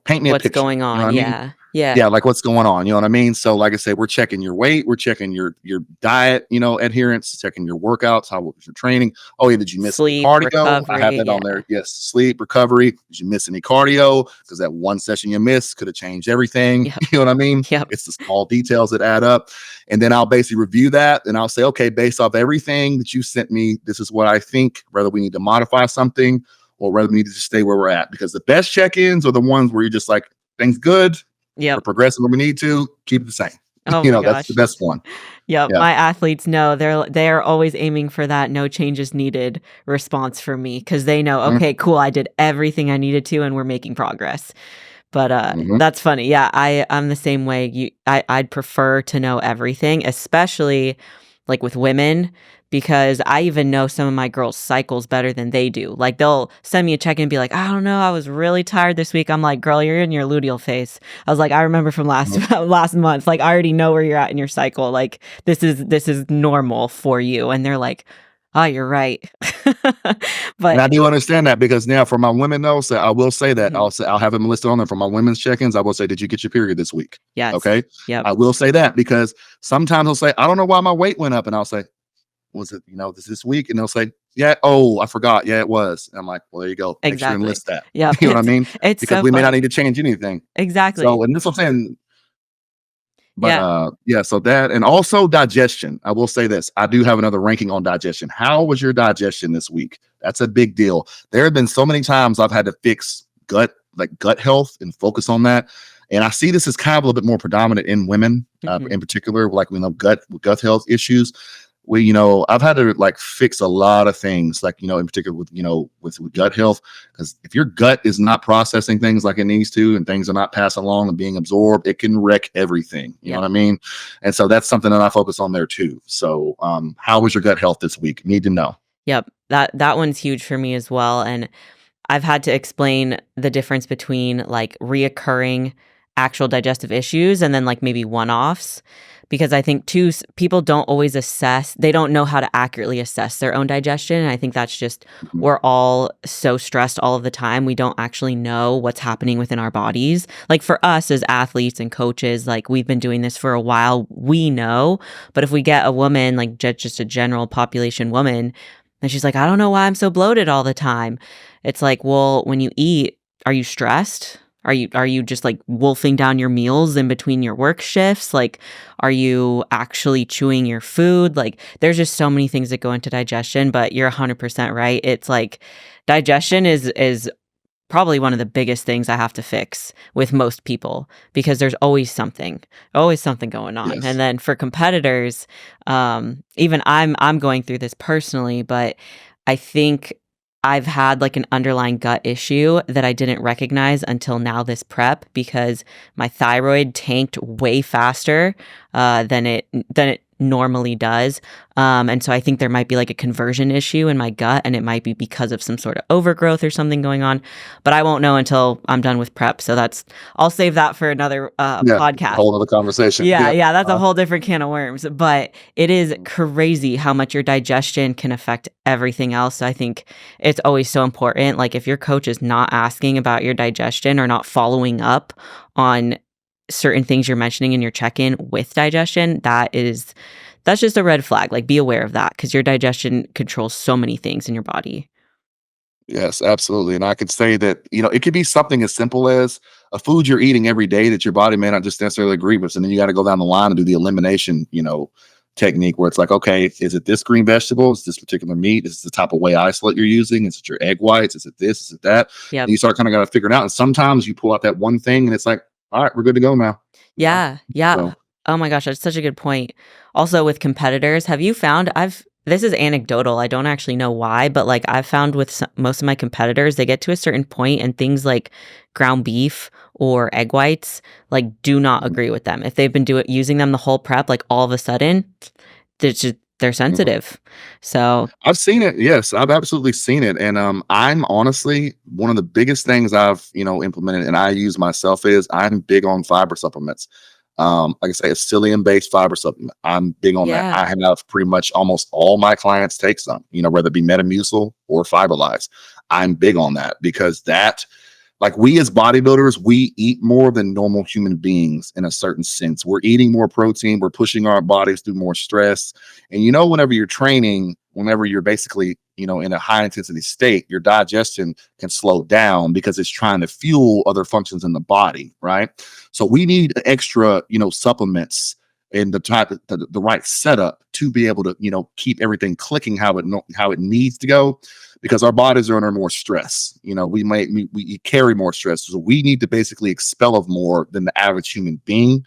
paint me a What's picture. going You know what on? I mean? Yeah. Yeah. Yeah, like what's going on. You know what I mean? So, like I said, we're checking your weight, we're checking your diet, adherence, checking your workouts, how was your training. Oh, yeah, did you miss any Sleep, cardio? I have recovery. that on Yeah. there. Yes, sleep, recovery. Did you miss any cardio? Because that one session you missed could have changed everything. Yep. You know what I mean? Yep. It's the small details that add up. And then I'll basically review that and I'll say, okay, based off everything that you sent me, this is what I think, whether we need to modify something or whether we need to just stay where we're at. Because the best check-ins are the ones where you're just like, things good, we're Yep. progressing where we need to, keep it the same. Oh my That's the gosh. best one. Yep, Yeah. my athletes know they're always aiming for that no changes needed response from me because they know, Mhm, okay, cool, I did everything I needed to and we're making progress. But mhm, that's funny. Yeah, I'm the same way. I'd prefer to know everything, especially like with women, because I even know some of my girls' cycles better than they do. Like they'll send me a check and be like, I don't know, I was really tired this week. I'm like, girl, you're in your luteal phase. I was like, I remember from last mhm. last month. Like I already know where you're at in your cycle. Like this is normal for you. And they're like, oh, you're right. And But I do understand that because now for my women though, so I will say that mhm, I'll have them listed on there for my women's check-ins. I will say, did you get your period this week? yes. Okay. Yep. I will say that because sometimes they'll say, I don't know why my weight went up. And I'll say, was it, this week? And they'll say, yeah, oh, I forgot. Yeah, it was. And I'm like, well, there you go. Make sure and Exactly. list that. Yep. You know what I mean? It's Because so we may not funny. need to change anything. Exactly. So, and this is what I'm saying. But Yeah. yeah, so that and also digestion. I will say this. I do have another ranking on digestion. How was your digestion this week? That's a big deal. There have been so many times I've had to fix gut health and focus on that. And I see this as kind of a little bit more predominant in women, Mhm. in particular, like we know gut health issues. I've had to like fix a lot of things, like in particular with gut health, because if your gut is not processing things like it needs to, and things are not passing along and being absorbed, it can wreck everything. You know Yep. what I mean? And so that's something that I focus on there too. So, how was your gut health this week? Need to know. Yep. That one's huge for me as well, and I've had to explain the difference between like reoccurring actual digestive issues and then like maybe one-offs because I think too people don't always assess, they don't know how to accurately assess their own digestion, and I think that's just Mhm, we're all so stressed all of the time. We don't actually know what's happening within our bodies. Like for us as athletes and coaches, like we've been doing this for a while, we know, but if we get a woman like just a general population woman and she's like, I don't know why I'm so bloated all the time. It's like, well, when you eat, are you stressed? Are you just like wolfing down your meals in between your work shifts? Like, are you actually chewing your food? Like, there's just so many things that go into digestion, but you're 100% right. It's like digestion is probably one of the biggest things I have to fix with most people because there's always something going on. And yes. then for competitors, even I'm going through this personally, but I think I've had like an underlying gut issue that I didn't recognize until now this prep because my thyroid tanked way faster than it normally does. And so I think there might be like a conversion issue in my gut and it might be because of some sort of overgrowth or something going on, but I won't know until I'm done with prep. So I'll save that for another Yeah. podcast. Whole other conversation. Yeah, Yep. yeah, that's a whole different can of worms, but it is crazy how much your digestion can affect everything else. So I think it's always so important. Like if your coach is not asking about your digestion or not following up on certain things you're mentioning in your check-in with digestion, that's just a red flag. Like be aware of that because your digestion controls so many things in your body. Yes, absolutely. And I could say that, it could be something as simple as a food you're eating every day that your body may not just necessarily agree with. And then you got to go down the line and do the elimination, technique where it's like, okay, is it this green vegetable? Is this particular meat? Is this the type of whey isolate you're using? Is it your egg whites? Is it this? Is it that? And Yep. you start kind of got to figure it out. And sometimes you pull out that one thing and it's like, all right, we're good to go now. You know? Yeah, yeah. So Oh my gosh, that's such a good point. Also with competitors, have you found I've this is anecdotal. I don't actually know why, but like I've found with most of my competitors, they get to a certain point and things like ground beef or egg whites like do not mhm, agree with them. If they've been using them the whole prep, like all of a sudden, they're mhm. sensitive. So, I've seen it. Yes, I've absolutely seen it. And I'm honestly one of the biggest things I've implemented and I use myself is I'm big on fiber supplements. Like I say, a psyllium based fiber supplement. I'm big on that. Yeah. I have pretty much almost all my clients take some, whether it be Metamucil or Fiberlife. I'm big on that because that, like, we as bodybuilders, we eat more than normal human beings in a certain sense. We're eating more protein, we're pushing our bodies through more stress. And whenever you're training, whenever you're basically, in a high intensity state, your digestion can slow down because it's trying to fuel other functions in the body, right? So we need extra, supplements and the right setup to be able to, keep everything clicking how it needs to go, because our bodies are under more stress. We carry more stress, so we need to basically expel of more than the average human being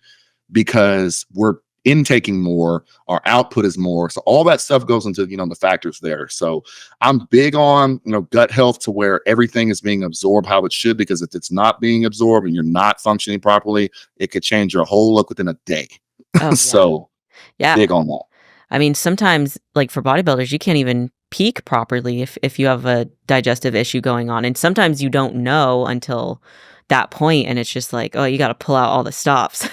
because we're intaking more, our output is more. So all that stuff goes into the factors there. So I'm big on gut health to where everything is being absorbed how it should, because if it's not being absorbed and you're not functioning properly, it could change your whole look within a day. Oh, yeah. So Yeah. big on that. I mean, sometimes, like for bodybuilders, you can't even peak properly if you have a digestive issue going on. And sometimes you don't know until that point, and it's just like, oh, you got to pull out all the stops.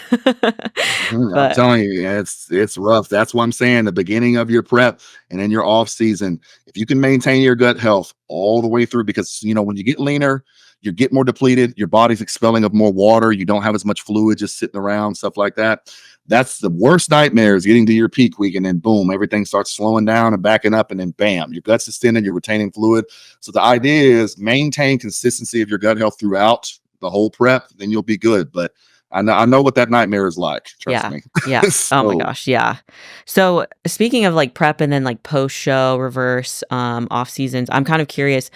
I'm But telling you, yeah, it's rough. That's what I'm saying. The beginning of your prep and in your off season, if you can maintain your gut health all the way through, because when you get leaner, you get more depleted, your body's expelling of more water, you don't have as much fluid just sitting around, stuff like that. That's the worst nightmare, is getting to your peak week and then boom, everything starts slowing down and backing up, and then bam, your gut's distended, you're retaining fluid. So the idea is maintain consistency of your gut health throughout the whole prep, then you'll be good. But I know what that nightmare is like. Trust yeah, me. yeah. Oh my So gosh, yeah. So speaking of like prep and then like post show reverse off seasons, I'm kind of curious.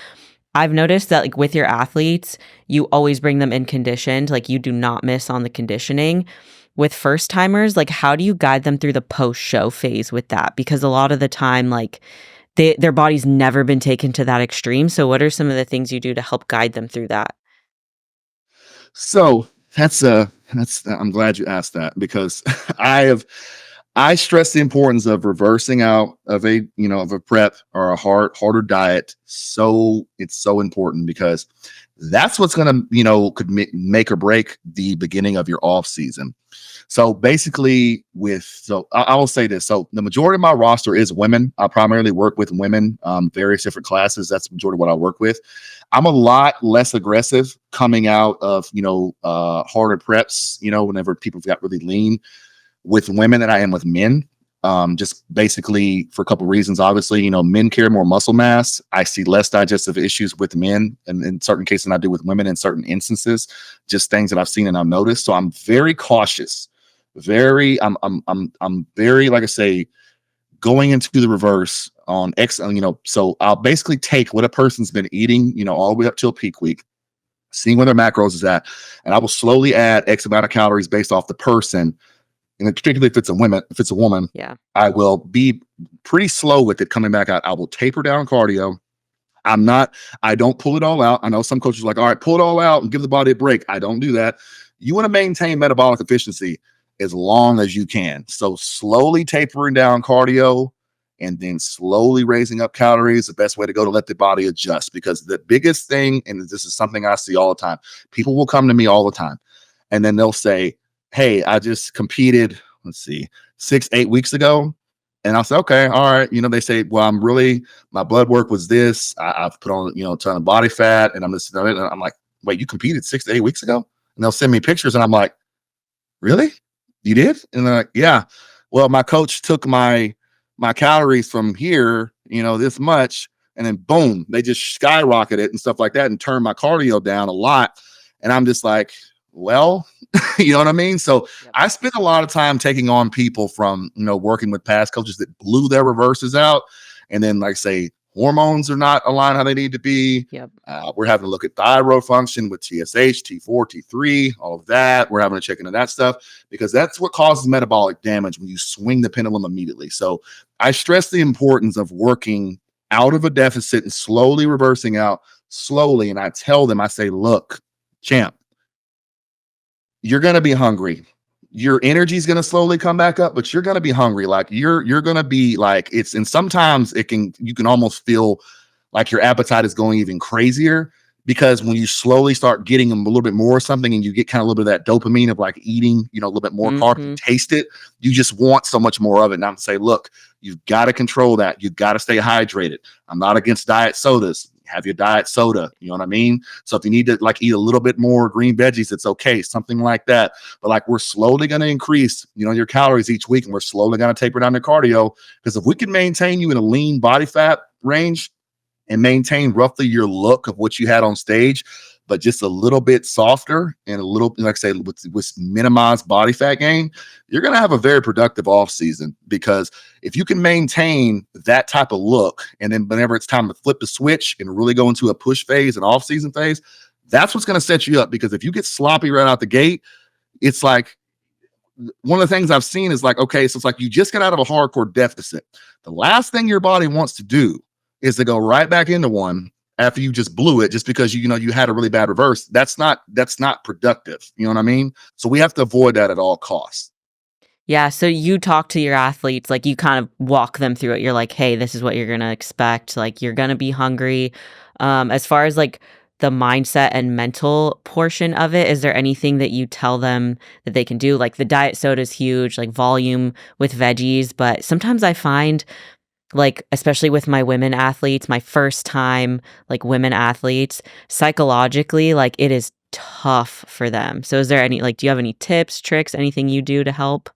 I've noticed that like with your athletes, you always bring them in conditioned, like you do not miss on the conditioning. With first timers, like how do you guide them through the post show phase with that? Because a lot of the time, like their body's never been taken to that extreme. So what are some of the things you do to help guide them through that? so that's I'm glad you asked that, because I stress the importance of reversing out of a prep or a harder diet. So it's so important, because that's what's going to, could make or break the beginning of your off season. So basically I will say this. So the majority of my roster is women. I primarily work with women, various different classes. That's the majority of what I work with. I'm a lot less aggressive coming out of, harder preps, whenever people got really lean with women than I am with men. Just basically for a couple of reasons. Obviously, men carry more muscle mass. I see less digestive issues with men and in certain cases than I do with women in certain instances, just things that I've seen and I've noticed. So I'm very cautious. I'm very, like I say, going into the reverse on X, so I'll basically take what a person's been eating, all the way up till peak week, seeing where their macros is at, and I will slowly add X amount of calories based off the person. And particularly if it's a woman, Yeah. I will be pretty slow with it coming back out. I will taper down cardio. I don't pull it all out. I know some coaches are like, all right, pull it all out and give the body a break. I don't do that. You want to maintain metabolic efficiency as long as you can. So slowly tapering down cardio and then slowly raising up calories, the best way to go to let the body adjust. Because the biggest thing, and this is something I see all the time, people will come to me all the time and then they'll say, hey, I just competed, let's see, 6-8 weeks ago. And I'll say, okay, all right. They say, well, my blood work was this. I've put on, a ton of body fat, and I'm just, and I'm like, wait, you competed 6 to 8 weeks ago? And they'll send me pictures, and I'm like, really? You did? And they're like, yeah. Well, my coach took my calories from here, this much, and then boom, they just skyrocketed and stuff like that and turned my cardio down a lot. And I'm just like, well, you know what I mean? So Yep. I spent a lot of time taking on people from, working with past coaches that blew their reverses out. And then, like say, hormones are not aligned how they need to be. Yep. We're having to look at thyroid function with TSH, T4, T3, all of that. We're having to check into that stuff, because that's what causes metabolic damage when you swing the pendulum immediately. So I stress the importance of working out of a deficit and slowly reversing out slowly. And I tell them, I say, look, champ, you're going to be hungry. Your energy is going to slowly come back up, but you're going to be hungry. Like you're going to be like, and sometimes you can almost feel like your appetite is going even crazier, because when you slowly start getting them a little bit more or something and you get kind of a little bit of that dopamine of like eating, a little bit more carb, you Mhm. taste it, you just want so much more of it. And I'm say, look, you've got to control that. You've got to stay hydrated. I'm not against diet sodas. Have your diet soda. You know what I mean? So if you need to like eat a little bit more green veggies, it's okay. Something like that. But like we're slowly going to increase, your calories each week, and we're slowly going to taper down your cardio. Because if we can maintain you in a lean body fat range, and maintain roughly your look of what you had on stage, but just a little bit softer and a little, like I say, with minimized body fat gain, you're going to have a very productive off season. Because if you can maintain that type of look, and then whenever it's time to flip the switch and really go into a push phase and off season phase, that's what's going to set you up. Because if you get sloppy right out the gate, it's like, one of the things I've seen is like, okay, so it's like you just got out of a hardcore deficit. The last thing your body wants to do is to go right back into one after you just blew it, just because you had a really bad reverse. That's not productive. You know what I mean? So we have to avoid that at all costs. Yeah, so you talk to your athletes, like, you kind of walk them through it. You're like, "Hey, this is what you're gonna expect, like, you're gonna be hungry." As far as, like, the mindset and mental portion of it, is there anything that you tell them that they can do? Like, the diet soda is huge, like, volume with veggies, but sometimes I find, like, especially with my women athletes, my first time, like, women athletes, psychologically, like, it is tough for them. So is there any like, do you have any tips, tricks, anything you do to help?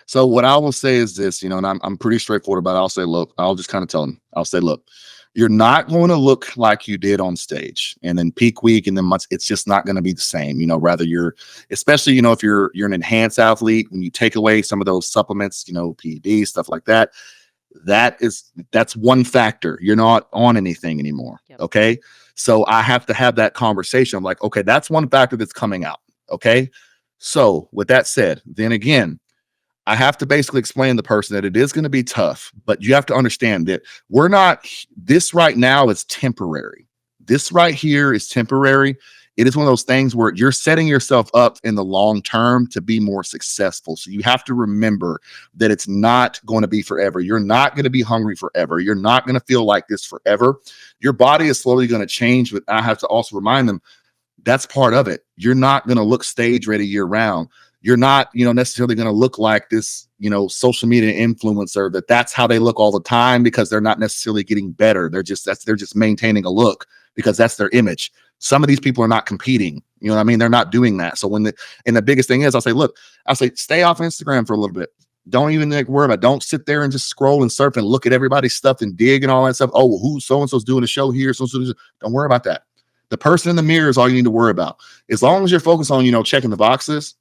So what I will say is this, and I'm pretty straightforward about it. I'll say, look, I'll just kind of tell them, I'll say, look, you're not going to look like you did on stage, and then peak week, and then months, it's just not going to be the same. Rather you're, especially, if you're an enhanced athlete, when you take away some of those supplements, PED, stuff like that, that's one factor. You're not on anything anymore. Yep. Okay. So I have to have that conversation. I'm like, okay, that's one factor that's coming out. Okay. So with that said, then again, I have to basically explain to the person that it is going to be tough, but you have to understand that this right now is temporary. This right here is temporary. It is one of those things where you're setting yourself up in the long term to be more successful. So you have to remember that it's not going to be forever. You're not going to be hungry forever. You're not going to feel like this forever. Your body is slowly going to change, but I have to also remind them that's part of it. You're not going to look stage ready year round. You're not, necessarily going to look like this, social media influencer that's how they look all the time, because they're not necessarily getting better. They're just maintaining a look because that's their image. Some of these people are not competing. You know what I mean? They're not doing that. So and the biggest thing is, I'll say, stay off Instagram for a little bit. Don't even worry about it. Don't sit there and just scroll and surf and look at everybody's stuff and dig and all that stuff. Oh, well, who so-and-so's doing a show here. Don't worry about that. The person in the mirror is all you need to worry about. As long as you're focused on, checking the boxes,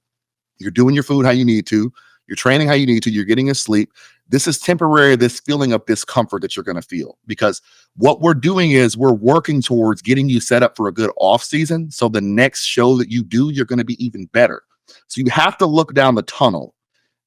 you're doing your food how you need to, you're training how you need to, you're getting your sleep. This is temporary, this feeling of discomfort that you're going to feel, because what we're doing is we're working towards getting you set up for a good off season. So the next show that you do, you're going to be even better. So you have to look down the tunnel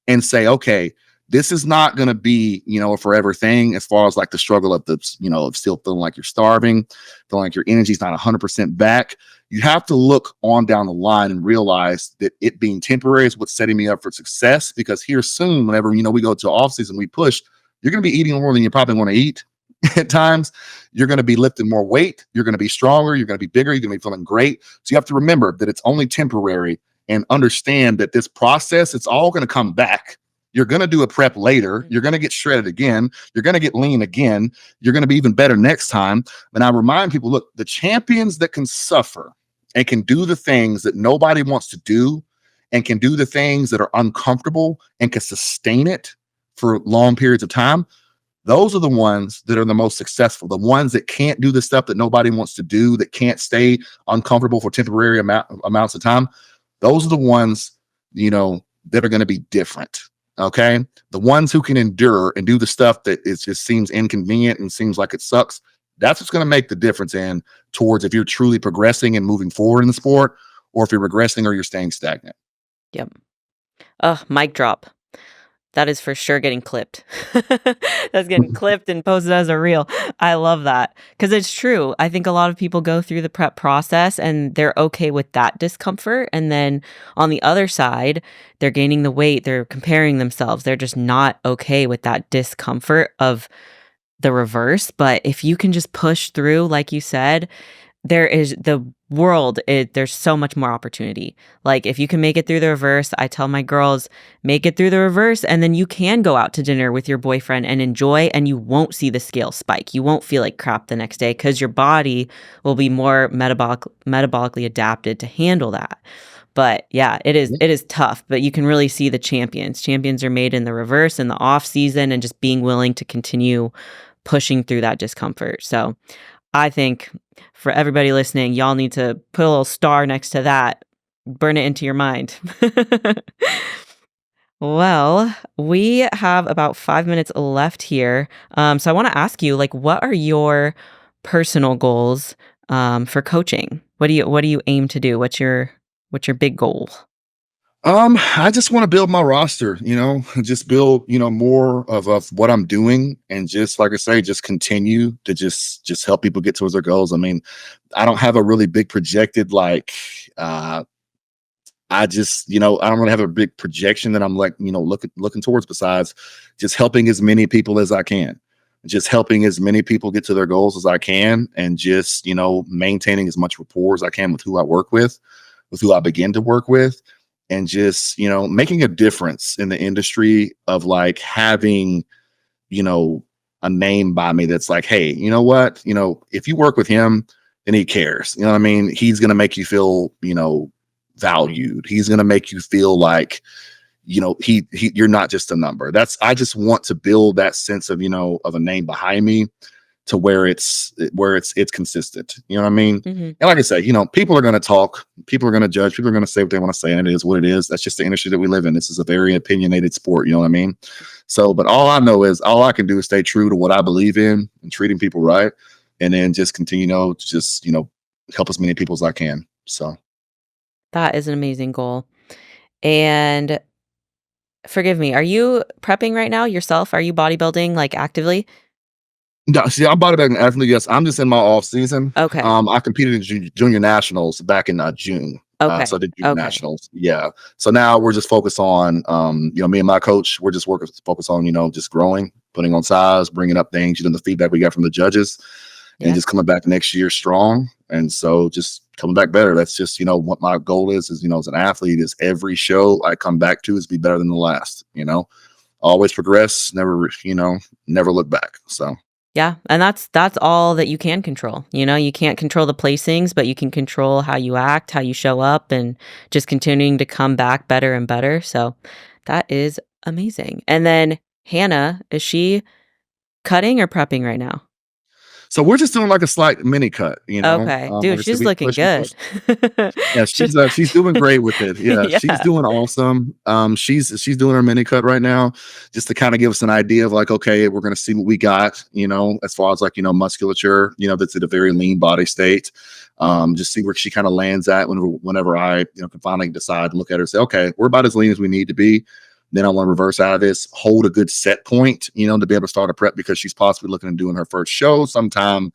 and say, okay, this is not going to be, a forever thing, as far as like the struggle of of still feeling like you're starving, feeling like your energy's not 100% back. You have to look on down the line and realize that it being temporary is what's setting me up for success. Because here soon, whenever, we go to off season, we push, you're going to be eating more than you probably want to eat at times. You're going to be lifting more weight. You're going to be stronger. You're going to be bigger. You're going to be feeling great. So you have to remember that it's only temporary, and understand that this process, it's all going to come back. You're going to do a prep later. You're going to get shredded again. You're going to get lean again. You're going to be even better next time. And I remind people, look, the champions that can suffer and can do the things that nobody wants to do, and can do the things that are uncomfortable and can sustain it for long periods of time, those are the ones that are the most successful. The ones that can't do the stuff that nobody wants to do, that can't stay uncomfortable for temporary amounts of time. Those are the ones, that are going to be different. Okay. The ones who can endure and do the stuff that just seems inconvenient and seems like it sucks. That's what's going to make the difference towards if you're truly progressing and moving forward in the sport, or if you're regressing or you're staying stagnant. Yep. Mic drop. That is for sure getting clipped. That's getting clipped and posted as a reel. I love that, because it's true. I think a lot of people go through the prep process and they're okay with that discomfort. And then on the other side, they're gaining the weight, they're comparing themselves. They're just not okay with that discomfort of the reverse. But if you can just push through, like you said, there is the world, there's so much more opportunity. Like if you can make it through the reverse, I tell my girls, make it through the reverse and then you can go out to dinner with your boyfriend and enjoy, and you won't see the scale spike. You won't feel like crap the next day because your body will be more metabolically adapted to handle that. But yeah, it is tough, but you can really see the champions. Champions are made in the reverse in the off season and just being willing to continue pushing through that discomfort. So I think for everybody listening, y'all need to put a little star next to that. Burn it into your mind. Well, we have about 5 minutes left here. So I want to ask you, like, what are your personal goals for coaching? What do you aim to do? What's your big goal? I just want to build my roster, just build, more of what I'm doing, and just like I say, just continue to just help people get towards their goals. I mean, I don't have a really big projected I just, I don't really have a big projection that I'm like, looking towards, besides just helping as many people as I can. Just helping as many people get to their goals as I can, and just, maintaining as much rapport as I can with who I work with who I begin to work with, and just, making a difference in the industry of like having, a name by me that's like, hey, you know what? If you work with him, then he cares. You know what I mean? He's going to make you feel, valued. He's going to make you feel like, you're not just a number. I just want to build that sense of, of a name behind me, to where it's consistent. You know what I mean? Hmm. And like I said, people are going to talk, people are going to judge, people are going to say what they want to say, and it is what it is. That's just the industry that we live in. This is a very opinionated sport. You know what I mean? So, but all I can do is stay true to what I believe in and treating people right, and then just continue, to just, help as many people as I can. So. That is an amazing goal. And forgive me, are you prepping right now yourself? Are you bodybuilding like actively? No, see, I'm bodybuilding athlete. Yes, I'm just in my off season. Okay. I competed in junior nationals back in June. So I Okay. did junior Okay. nationals. Yeah. So now we're just focused on, me and my coach. We're just focused on, just growing, putting on size, bringing up things. The feedback we got from the judges, and Yeah. just coming back next year strong. And so just coming back better. That's just, what my goal is, as an athlete, is every show I come back to is be better than the last. Always progress, never look back. So. Yeah, and that's all that you can control. You can't control the placings, but you can control how you act, how you show up, and just continuing to come back better and better. So that is amazing. And then Hannah, is she cutting or prepping right now? So we're just doing like a slight mini cut, Okay. like Dude, I said, she's we looking good. yeah, Just she's doing great with it. Yeah, she's yeah. doing awesome. She's doing her mini cut right now, just to kind of give us an idea of like, okay, we're gonna see what we got, as far as like, musculature, that's at a very lean body state. Just see where she kind of lands at whenever I, can finally decide and look at her and say, okay, we're about as lean as we need to be. Then I want to reverse out of this, hold a good set point, to be able to start a prep, because she's possibly looking at doing her first show sometime,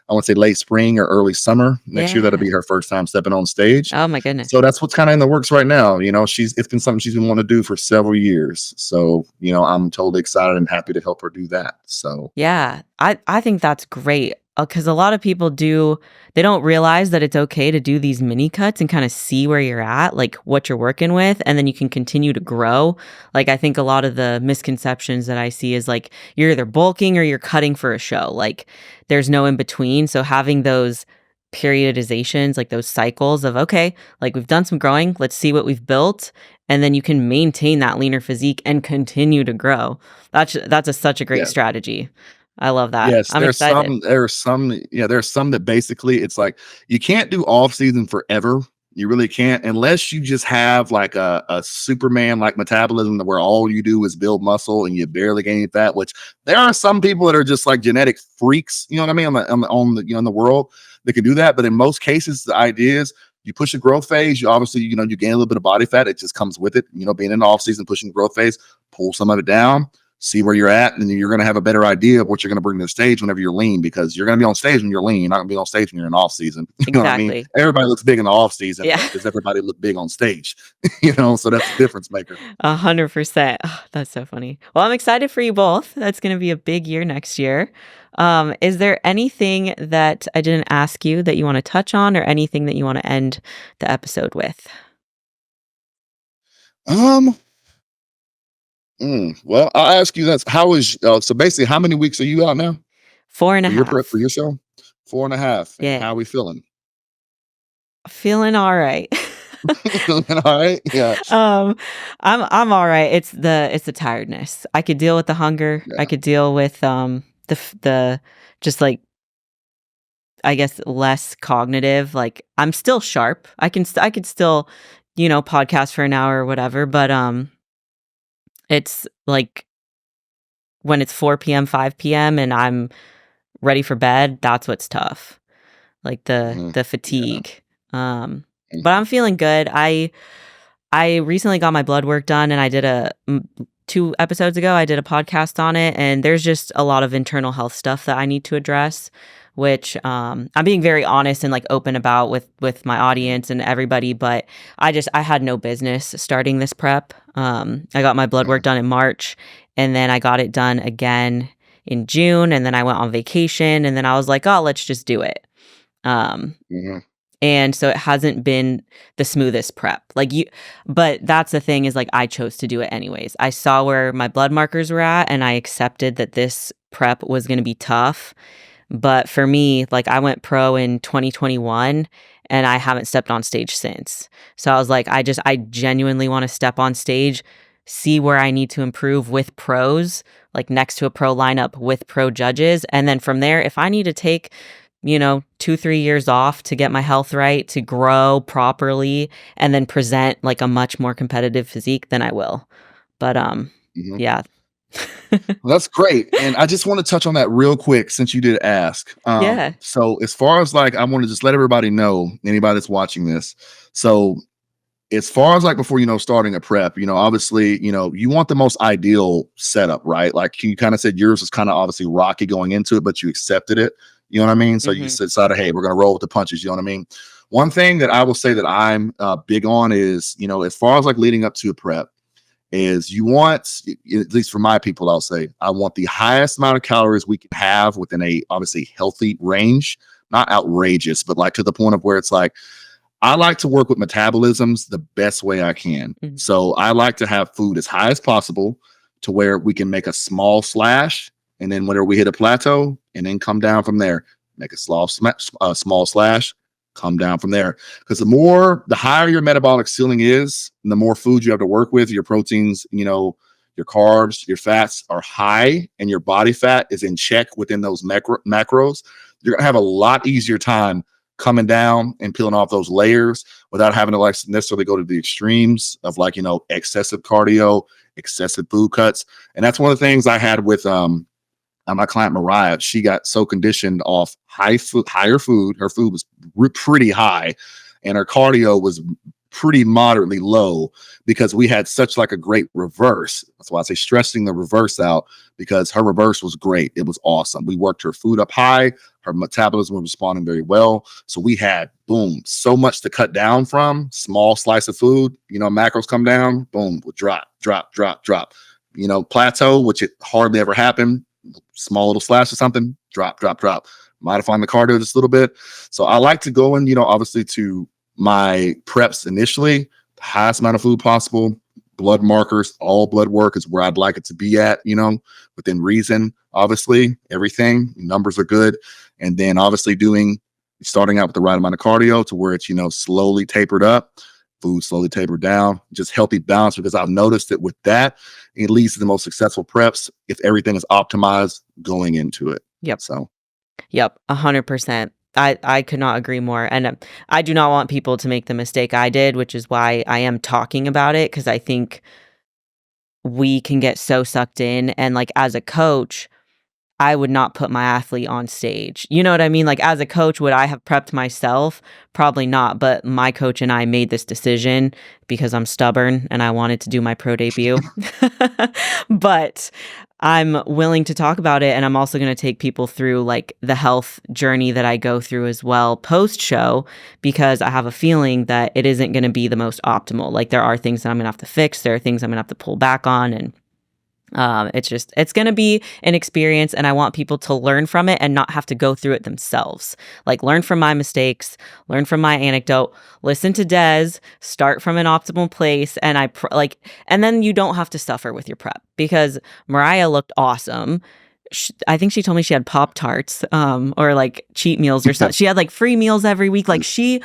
I want to say late spring or early summer next year. That'll Yeah. be her first time stepping on stage. Oh my goodness. So that's what's kind of in the works right now. It's been something she's been wanting to do for several years. So, I'm totally excited and happy to help her do that. So. Yeah, I think that's great because a lot of people they don't realize that it's okay to do these mini cuts and kind of see where you're at, like what you're working with, and then you can continue to grow. Like I think a lot of the misconceptions that I see is like you're either bulking or you're cutting for a show. Like there's no in between. So having those periodizations, like those cycles of okay, like we've done some growing, let's see what we've built, and then you can maintain that leaner physique and continue to grow. Such a great Yeah. strategy. I love that. Yes, I'm excited. there's some that basically it's like you can't do off season forever. You really can't, unless you just have like a Superman like metabolism, where all you do is build muscle and you barely gain fat. Which there are some people that are just like genetic freaks, you know what I mean, in the world that can do that. But in most cases, the idea is you push a growth phase. You obviously, you gain a little bit of body fat. It just comes with it. Being in the off season, pushing the growth phase, pull some of it down, see where you're at, and then you're going to have a better idea of what you're going to bring to the stage whenever you're lean, because you're going to be on stage when you're lean. You're not going to be on stage when you're in off season. You know what I mean? Exactly. Everybody looks big in the off season, Yeah. but does everybody look big on stage? So that's the difference maker. 100%. Oh, that's so funny. Well, I'm excited for you both. That's going to be a big year next year. Is there anything that I didn't ask you that you want to touch on, or anything that you want to end the episode with? Um, well, I'll ask you this. How is so basically how many weeks are you out now Four and a for your prep for half. your show? 4.5. And Yeah. how are we feeling? Feeling all right. Feeling all right? Yeah. um, I'm all right. It's the tiredness. I could deal with the hunger. I Yeah. could deal with the just like, I guess, less cognitive. Like, I'm still sharp. I could still, podcast for an hour or whatever, but it's like when it's 4 p.m., 5 p.m. and I'm ready for bed, that's what's tough. Like Mhm. the Yeah. fatigue. But Mhm. I'm feeling good. I recently got my blood work done, and I did 2 episodes ago, I did a podcast on it, and there's just a lot of internal health stuff that I need to address, which I'm being very honest and like open about with my Mhm. audience and everybody. But I had no business starting this prep. I got my blood work Mhm. done in March, and then I got it done again in June, and then I went on vacation, and then I was like, oh, let's just do it. Um, Mhm. and so it hasn't been the smoothest prep. But that's the thing, is like, I chose to do it anyways. I saw where my blood markers were at, and I accepted that this prep was going to be tough. But for me, like, I went pro in 2021, and I haven't stepped on stage since. So I was like, I genuinely want to step on stage, see where I need to improve with pros, like next to a pro lineup with pro judges. And then from there, if I need to take 2-3 years off to get my health right, to grow properly, and then present like a much more competitive physique, then I will. But Mhm. yeah. Well, that's great. And I just want to touch on that real quick since you did ask. Yeah. So as far as like, I want to just let everybody know, anybody that's watching this. So as far as like before, starting a prep, obviously, you want the most ideal setup, right? Like you kind of said, yours was kind of obviously rocky going into it, but you accepted it. You know what I mean? So you Mhm. just decided, hey, we're going to roll with the punches. You know what I mean? One thing that I will say that I'm big on is, as far as like leading up to a prep, is you want, at least for my people, I'll say, I want the highest amount of calories we can have within a obviously healthy range, not outrageous, but like to the point of where it's like, I like to work with metabolisms the best way I can. Mhm. So I like to have food as high as possible to where we can make a small slash, and then whenever we hit a plateau, and then come down from there, make a small slash, come down from there. Because the higher your metabolic ceiling is, and the more food you have to work with, your proteins, your carbs, your fats are high, and your body fat is in check within those macros. You're gonna have a lot easier time coming down and peeling off those layers without having to like necessarily go to the extremes of like, excessive cardio, excessive food cuts. And that's one of the things I had with my client Mariah. She got so conditioned off higher food. Her food was pretty high, and her cardio was pretty moderately low, because we had such like a great reverse. That's why I say stressing the reverse out, because her reverse was great. It was awesome. We worked her food up high. Her metabolism was responding very well. So we had, boom, so much to cut down from. Small slice of food, macros come down, boom, would drop, drop, drop, drop. Plateau, which it hardly ever happened, small little slash or something, drop, drop, drop. Modifying the cardio just a little bit. So I like to go in, obviously to my preps initially, the highest amount of food possible, blood markers, all blood work is where I'd like it to be at, within reason. Obviously, everything, numbers are good. And then obviously starting out with the right amount of cardio to where it's, slowly tapered up, food slowly tapered down, just healthy balance, because I've noticed that with that, it leads to the most successful preps if everything is optimized going into it. Yep. So, Yep. 100%. I could not agree more. And I do not want people to make the mistake I did, which is why I am talking about it, because I think we can get so sucked in. And like, as a coach, I would not put my athlete on stage. You know what I mean? Like, as a coach, would I have prepped myself? Probably not, but my coach and I made this decision because I'm stubborn and I wanted to do my pro debut. But I'm willing to talk about it, and I'm also gonna take people through, like, the health journey that I go through as well post-show, because I have a feeling that it isn't gonna be the most optimal. Like, there are things that I'm gonna have to fix, there are things I'm gonna have to pull back on, and it's going to be an experience, and I want people to learn from it and not have to go through it themselves. Like, learn from my mistakes, learn from my anecdote, listen to Dez, start from an optimal place. And and then you don't have to suffer with your prep, because Mariah looked awesome. I think she told me she had Pop-Tarts, or like cheat meals or something. She had like free meals every week. Like, she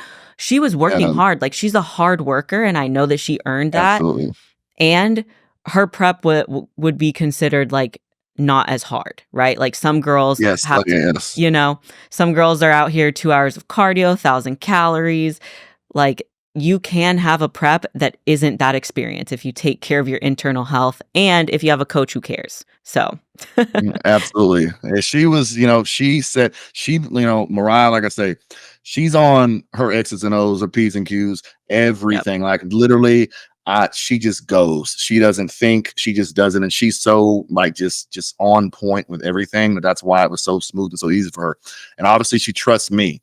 was working Yeah, hard. Like, she's a hard worker, and I know that she earned that. absolutely. And her prep would be considered, like, not as hard, right? Like, some girls Yes, have like, to, yes. some girls are out here 2 hours of cardio, 1,000 calories. Like, you can have a prep that isn't that experience if you take care of your internal health and if you have a coach who cares. So, Absolutely. And she was, she said Mariah, like I say, she's on her X's and O's, her P's and Q's, yep. everything. Like, literally, she just goes. She doesn't think, she just does it. And she's so, like, just on point with everything. That's why it was so smooth and so easy for her. And obviously she trusts me.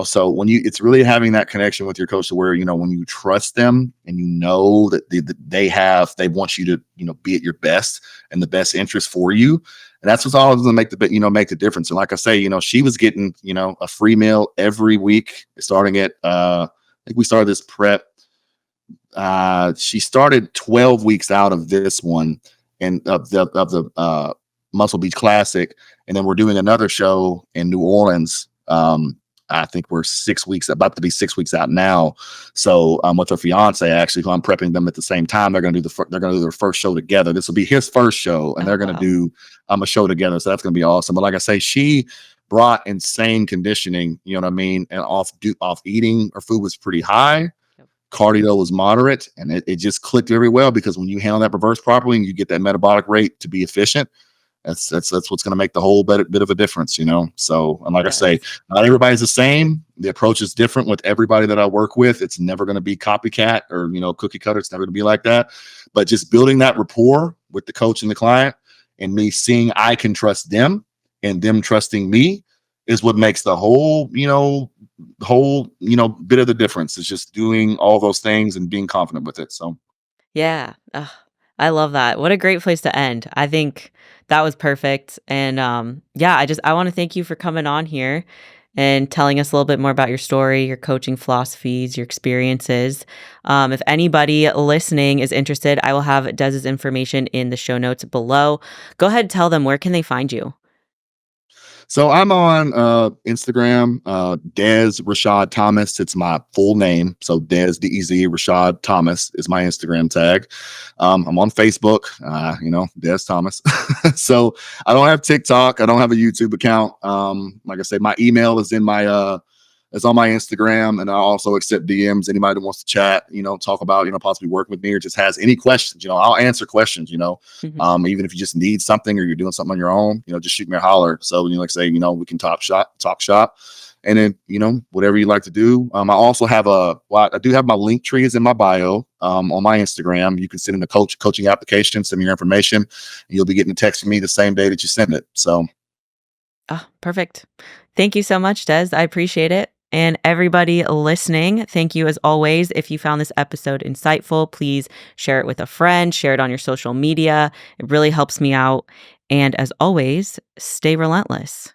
So when it's really having that connection with your coach, to where, when you trust them and that they want you to, be at your best and the best interest for you. And that's what's always going to make the difference. And like I say, she was getting, a free meal every week, starting at, I think we started this prep. She started 12 weeks out of this one, and of the Muscle Beach Classic. And then we're doing another show in New Orleans. I think we're 6 weeks, about to be 6 weeks out now. So with her fiance, actually, who I'm prepping them at the same time, they're going to do their first show together. This will be his first show, and Oh, they're going to wow. do a show together. So that's going to be awesome. But like I say, she brought insane conditioning. You know what I mean? And off eating, her food was pretty high. Yep. Cardio was moderate, and it just clicked very well, because when you handle that reverse properly and you get that metabolic rate to be efficient, that's what's going to make the whole bit of a difference. So, and like I say, Yes. not everybody's the same. The approach is different with everybody that I work with. It's never going to be copycat or cookie cutter. It's never going to be like that. But just building that rapport with the coach and the client, and me seeing I can trust them and them trusting me, is what makes the whole bit of the difference. It's just doing all those things and being confident with it. So Yeah. Ugh, I love that. What a great place to end. I think that was perfect. And yeah, I want to thank you for coming on here and telling us a little bit more about your story, your coaching philosophies, your experiences. If anybody listening is interested, I will have Dez's information in the show notes below. Go ahead and tell them, where can they find you? So I'm on Instagram, Dez Rashad Thomas. It's my full name. So Dez, Dez, Rashad Thomas is my Instagram tag. I'm on Facebook, Dez Thomas. So I don't have TikTok. I don't have a YouTube account. Like I say, my email is is on my Instagram, and I also accept DMs. Anybody that wants to chat, talk about, possibly working with me, or just has any questions, I'll answer questions, Mhm. even if you just need something or you're doing something on your own, just shoot me a holler. So, like I say, we can talk shop. And then, whatever you like to do. I also have I do have my link tree is in my bio, on my Instagram. You can send in a coaching application, send me your information, and you'll be getting a text from me the same day that you send it. So Oh, perfect. Thank you so much, Des. I appreciate it. And everybody listening, thank you as always. If you found this episode insightful, please share it with a friend, share it on your social media. It really helps me out. And as always, stay relentless.